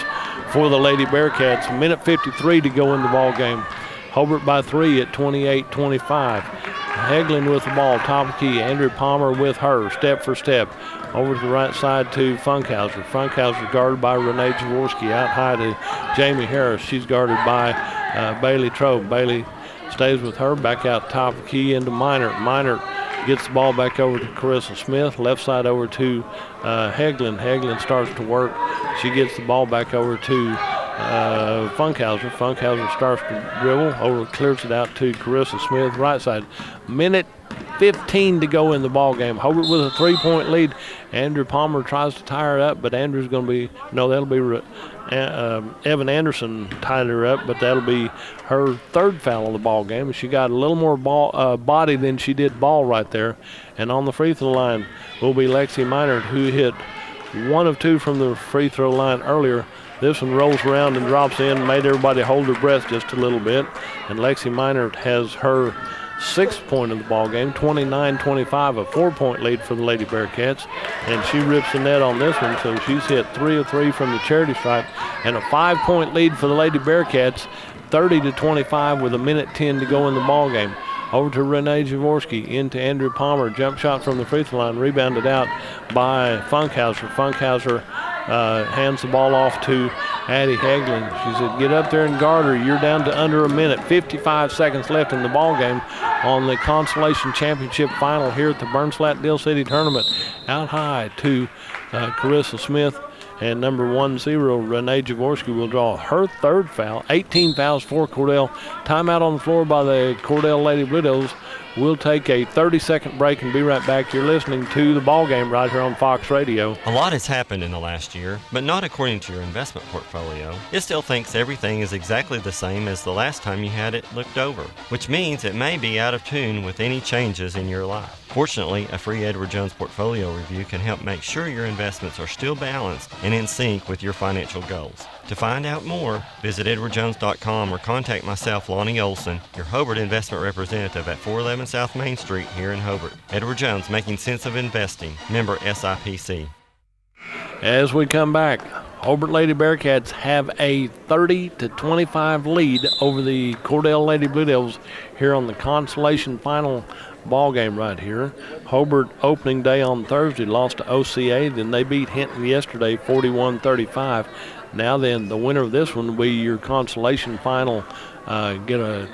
for the Lady Bearcats. 1:53 to go in the ball game. Hobart by 3 at 28-25. Hagelin with the ball, top of the key. Andrew Palmer with her, step for step. Over to the right side to Funkhauser. Funkhauser guarded by Renee Jaworski. Out high to Jamie Harris. She's guarded by Bailey Trobe. Bailey stays with her. Back out top of the key into Minor. Minor gets the ball back over to Carissa Smith. Left side over to Hagelin. Hagelin starts to work. She gets the ball back over to Funkhauser. Funkhauser starts to dribble. Clears it out to Carissa Smith. Right side. 1:15 to go in the ball game. Hobart with a 3-point lead. Andrew Palmer tries to tie her up, but Andrew's going to be, that'll be Evan Anderson tied her up, but that'll be her 3rd foul of the ball game. She got a little more body than she did ball right there. And on the free throw line will be Lexi Minor, who hit 1 of 2 from the free throw line earlier. This one rolls around and drops in, made everybody hold their breath just a little bit. And Lexi Minor has her 6th point of the ball game, 29-25, a 4-point lead for the Lady Bearcats. And she rips the net on this one, so she's hit 3 of 3 from the charity stripe. And a 5-point lead for the Lady Bearcats, 30-25 with 1:10 to go in the ball game. Over to Renee Jaworski, into Andrew Palmer. Jump shot from the free throw line, rebounded out by Funkhauser. Funkhauser hands the ball off to Addie Hagelin. She said, get up there and guard her. You're down to under a minute. 55 seconds left in the ball game on the Consolation Championship final here at the Burnslatt Deal City Tournament. Out high to Carissa Smith. And number 10, Renee Jaworski, will draw her third foul. 18 fouls for Cordell. Timeout on the floor by the Cordell Lady Blue Devils. We'll take a 30-second break and be right back. You're listening to the ball game right here on Fox Radio. A lot has happened in the last year, but not according to your investment portfolio. It still thinks everything is exactly the same as the last time you had it looked over, which means it may be out of tune with any changes in your life. Fortunately, a free Edward Jones portfolio review can help make sure your investments are still balanced and in sync with your financial goals. To find out more, visit edwardjones.com or contact myself, Lonnie Olson, your Hobart investment representative at 411 South Main Street here in Hobart. Edward Jones, making sense of investing. Member SIPC. As we come back, Hobart Lady Bearcats have a 30-25 lead over the Cordell Lady Blue Devils here on the consolation final ball game right here. Hobart opening day on Thursday lost to OCA, then they beat Hinton yesterday 41-35. Now then, the winner of this one will be your consolation final, get a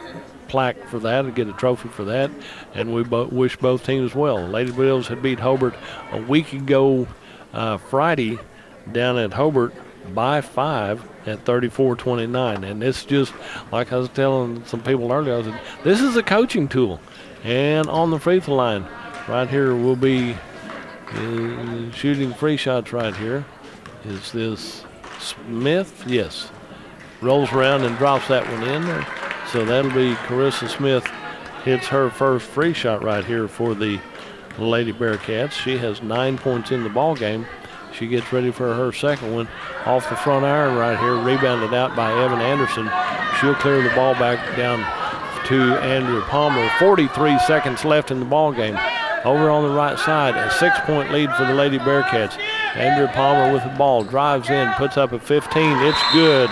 plaque for that, get a trophy for that, and we wish both teams well. Lady Blue Devils had beat Hobart a week ago Friday down at Hobart by 5 at 34-29, and it's just, like I was telling some people earlier, I said, this is a coaching tool. And on the free throw line right here will be shooting free shots right here. Is this Smith? Yes. Rolls around and drops that one in there. So that'll be Carissa Smith hits her first free shot right here for the Lady Bearcats. She has 9 points in the ball game. She gets ready for her second one off the front iron right here, rebounded out by Evan Anderson. She'll clear the ball back down to Andrea Palmer. 43 seconds left in the ball game. Over on the right side, a 6-point lead for the Lady Bearcats. Andrea Palmer with the ball, drives in, puts up a 15. It's good.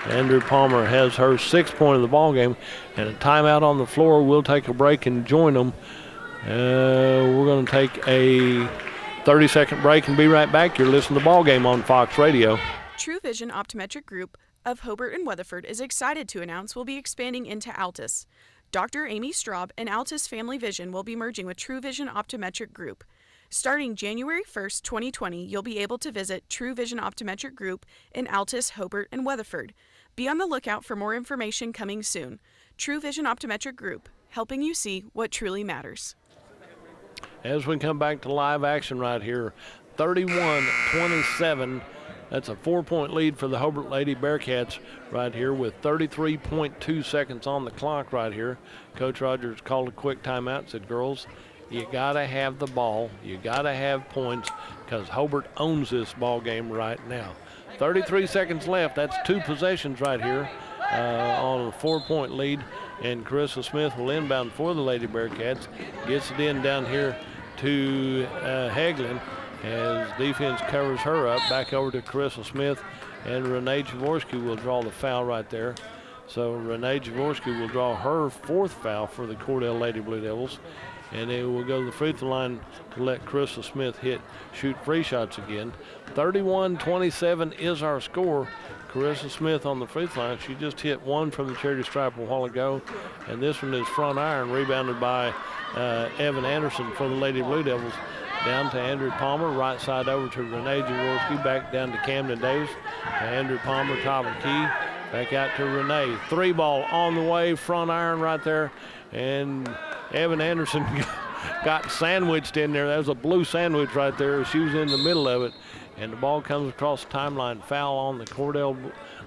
Andrea Palmer has her 6th point of the ball game, and a timeout on the floor. We'll take a break and join them. We're going to take a 30-second break and be right back. You're listening to the ball game on Fox Radio. True Vision Optometric Group of Hobart and Weatherford is excited to announce we'll be expanding into Altus. Dr. Amy Straub and Altus Family Vision will be merging with True Vision Optometric Group. Starting January 1st, 2020, you'll be able to visit True Vision Optometric Group in Altus, Hobart, and Weatherford. Be on the lookout for more information coming soon. True Vision Optometric Group, helping you see what truly matters. As we come back to live action right here, 31-27. That's a 4-point lead for the Hobart Lady Bearcats right here with 33.2 seconds on the clock right here. Coach Rogers called a quick timeout, said, girls, you got to have the ball. You got to have points because Hobart owns this ball game right now. 33 seconds left. That's 2 possessions right here on a 4-point lead. And Carissa Smith will inbound for the Lady Bearcats. Gets it in down here to Hagelin as defense covers her up. Back over to Carissa Smith. And Renee Jaworski will draw the foul right there. So Renee Jaworski will draw her 4th foul for the Cordell Lady Blue Devils. And they will go to the free throw line to let Carissa Smith shoot free shots again. 31-27 is our score. Carissa Smith on the free throw line. She just hit one from the charity stripe a while ago. And this one is front iron, rebounded by Evan Anderson for the Lady Blue Devils. Down to Andrew Palmer, right side over to Renee Jaworski, back down to Camden Davis. To Andrew Palmer, top of the key. Back out to Renee. 3 ball on the way, front iron right there. And Evan Anderson got sandwiched in there. That was a blue sandwich right there. She was in the middle of it. And the ball comes across the timeline. Foul on the Cordell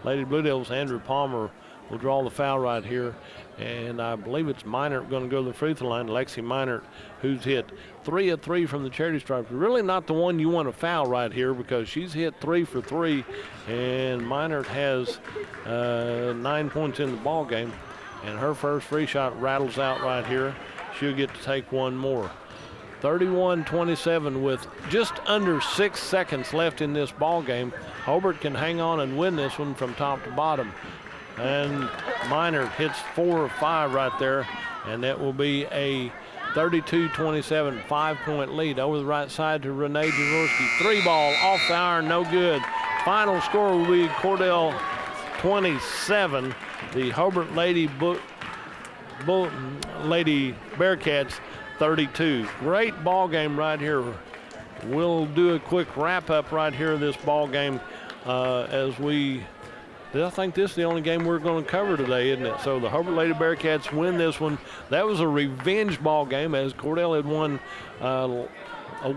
Lady Blue Devils. Andrew Palmer will draw the foul right here. And I believe it's Minert going to go to the free throw line. Lexi Minert, who's hit 3 of 3 from the charity stripe. Really not the one you want to foul right here because she's hit 3 for 3. And Minert has 9 points in the ball game. And her first free shot rattles out right here. She'll get to take one more. 31-27 with just under 6 seconds left in this ball game. Hobart can hang on and win this one from top to bottom. And Minor hits 4 or 5 right there, and that will be a 32-27 5-point lead. Over the right side to Renee Jaworski. 3 ball off the iron, no good. Final score will be Cordell 27. The Hobart Lady Lady Bearcats 32. Great ball game right here we'll do a quick wrap-up right here of this ball game I think this is the only game we're going to cover today, isn't it? So the Hobart Lady Bearcats win this one. That was a revenge ball game, as Cordell had won a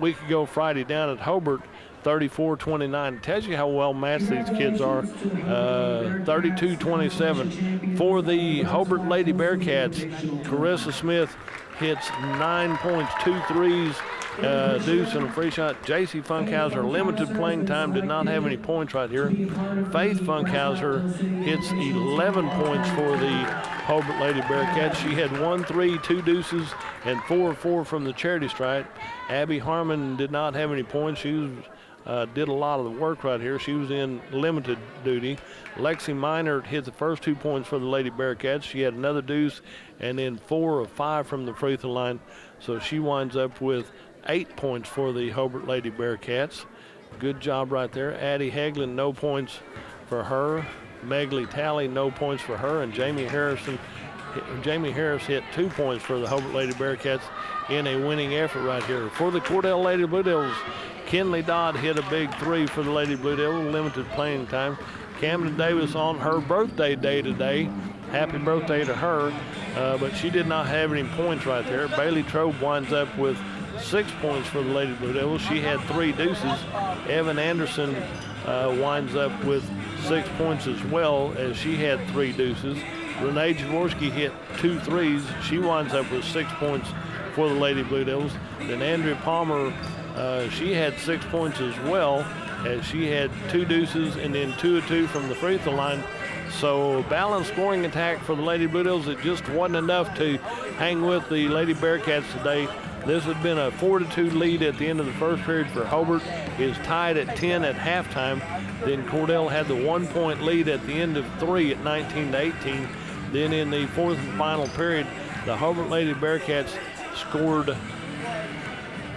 week ago Friday down at Hobart, 34-29. Tells you how well matched these kids are. 32-27. For the Hobart Lady Bearcats, Carissa Smith hits 9 points, 2 threes, deuce and a free shot. J.C. Funkhauser, limited playing time, did not have any points right here. Faith Funkhauser hits 11 points for the Hobart Lady Bearcats. She had 1 3, 2 deuces, and 4 from the charity stripe. Abby Harmon did not have any points. She was did a lot of the work right here. She was in limited duty. Lexi Minor hit the first 2 points for the Lady Bearcats. She had another deuce and then 4 of 5 from the free throw line. So she winds up with 8 points for the Hobart Lady Bearcats. Good job right there. Addie Hagelin, no points for her. Megley Talley, no points for her. And Jamie Harris hit 2 points for the Hobart Lady Bearcats in a winning effort right here. For the Cordell Lady Blue Devils, Kinley Dodd hit a big 3 for the Lady Blue Devils, limited playing time. Camden Davis on her birthday day today. Happy birthday to her, but she did not have any points right there. Bailey Trobe winds up with 6 points for the Lady Blue Devils. She had 3 deuces. Evan Anderson winds up with 6 points as well, as she had 3 deuces. Renee Jaworski hit 2 threes. She winds up with 6 points for the Lady Blue Devils. Then Andrea Palmer, she had 6 points as well, as she had 2 deuces and then 2 of 2 from the free throw line. So balanced scoring attack for the Lady Blue Devils. It just wasn't enough to hang with the Lady Bearcats today. This had been a 4-2 lead at the end of the first period for Hobart. Is tied at 10 at halftime. Then Cordell had the 1-point lead at the end of 3 at 19-18. Then in the fourth and final period, the Hobart Lady Bearcats scored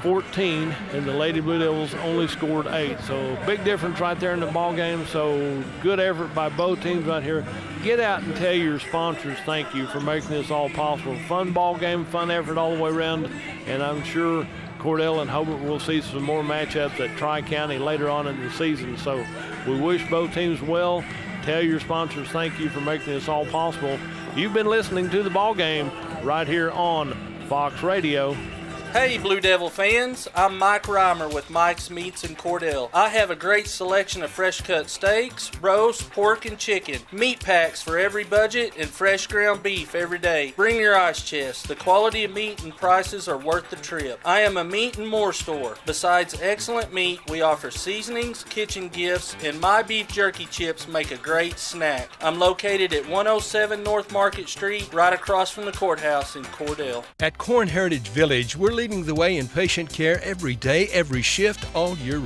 14, and the Lady Blue Devils only scored 8. So big difference right there in the ball game. So good effort by both teams right here. Get out and tell your sponsors thank you for making this all possible. Fun ball game, fun effort all the way around, and I'm sure Cordell and Hobart will see some more matchups at Tri-County later on in the season. So we wish both teams well. Tell your sponsors thank you for making this all possible. You've been listening to the ball game right here on Fox Radio. Hey Blue Devil fans, I'm Mike Reimer with Mike's Meats in Cordell. I have a great selection of fresh cut steaks, roast, pork, and chicken. Meat packs for every budget and fresh ground beef every day. Bring your ice chest. The quality of meat and prices are worth the trip. I am a meat and more store. Besides excellent meat, we offer seasonings, kitchen gifts, and my beef jerky chips make a great snack. I'm located at 107 North Market Street, right across from the courthouse in Cordell. At Corn Heritage Village, we're leading the way in patient care every day, every shift, all year round.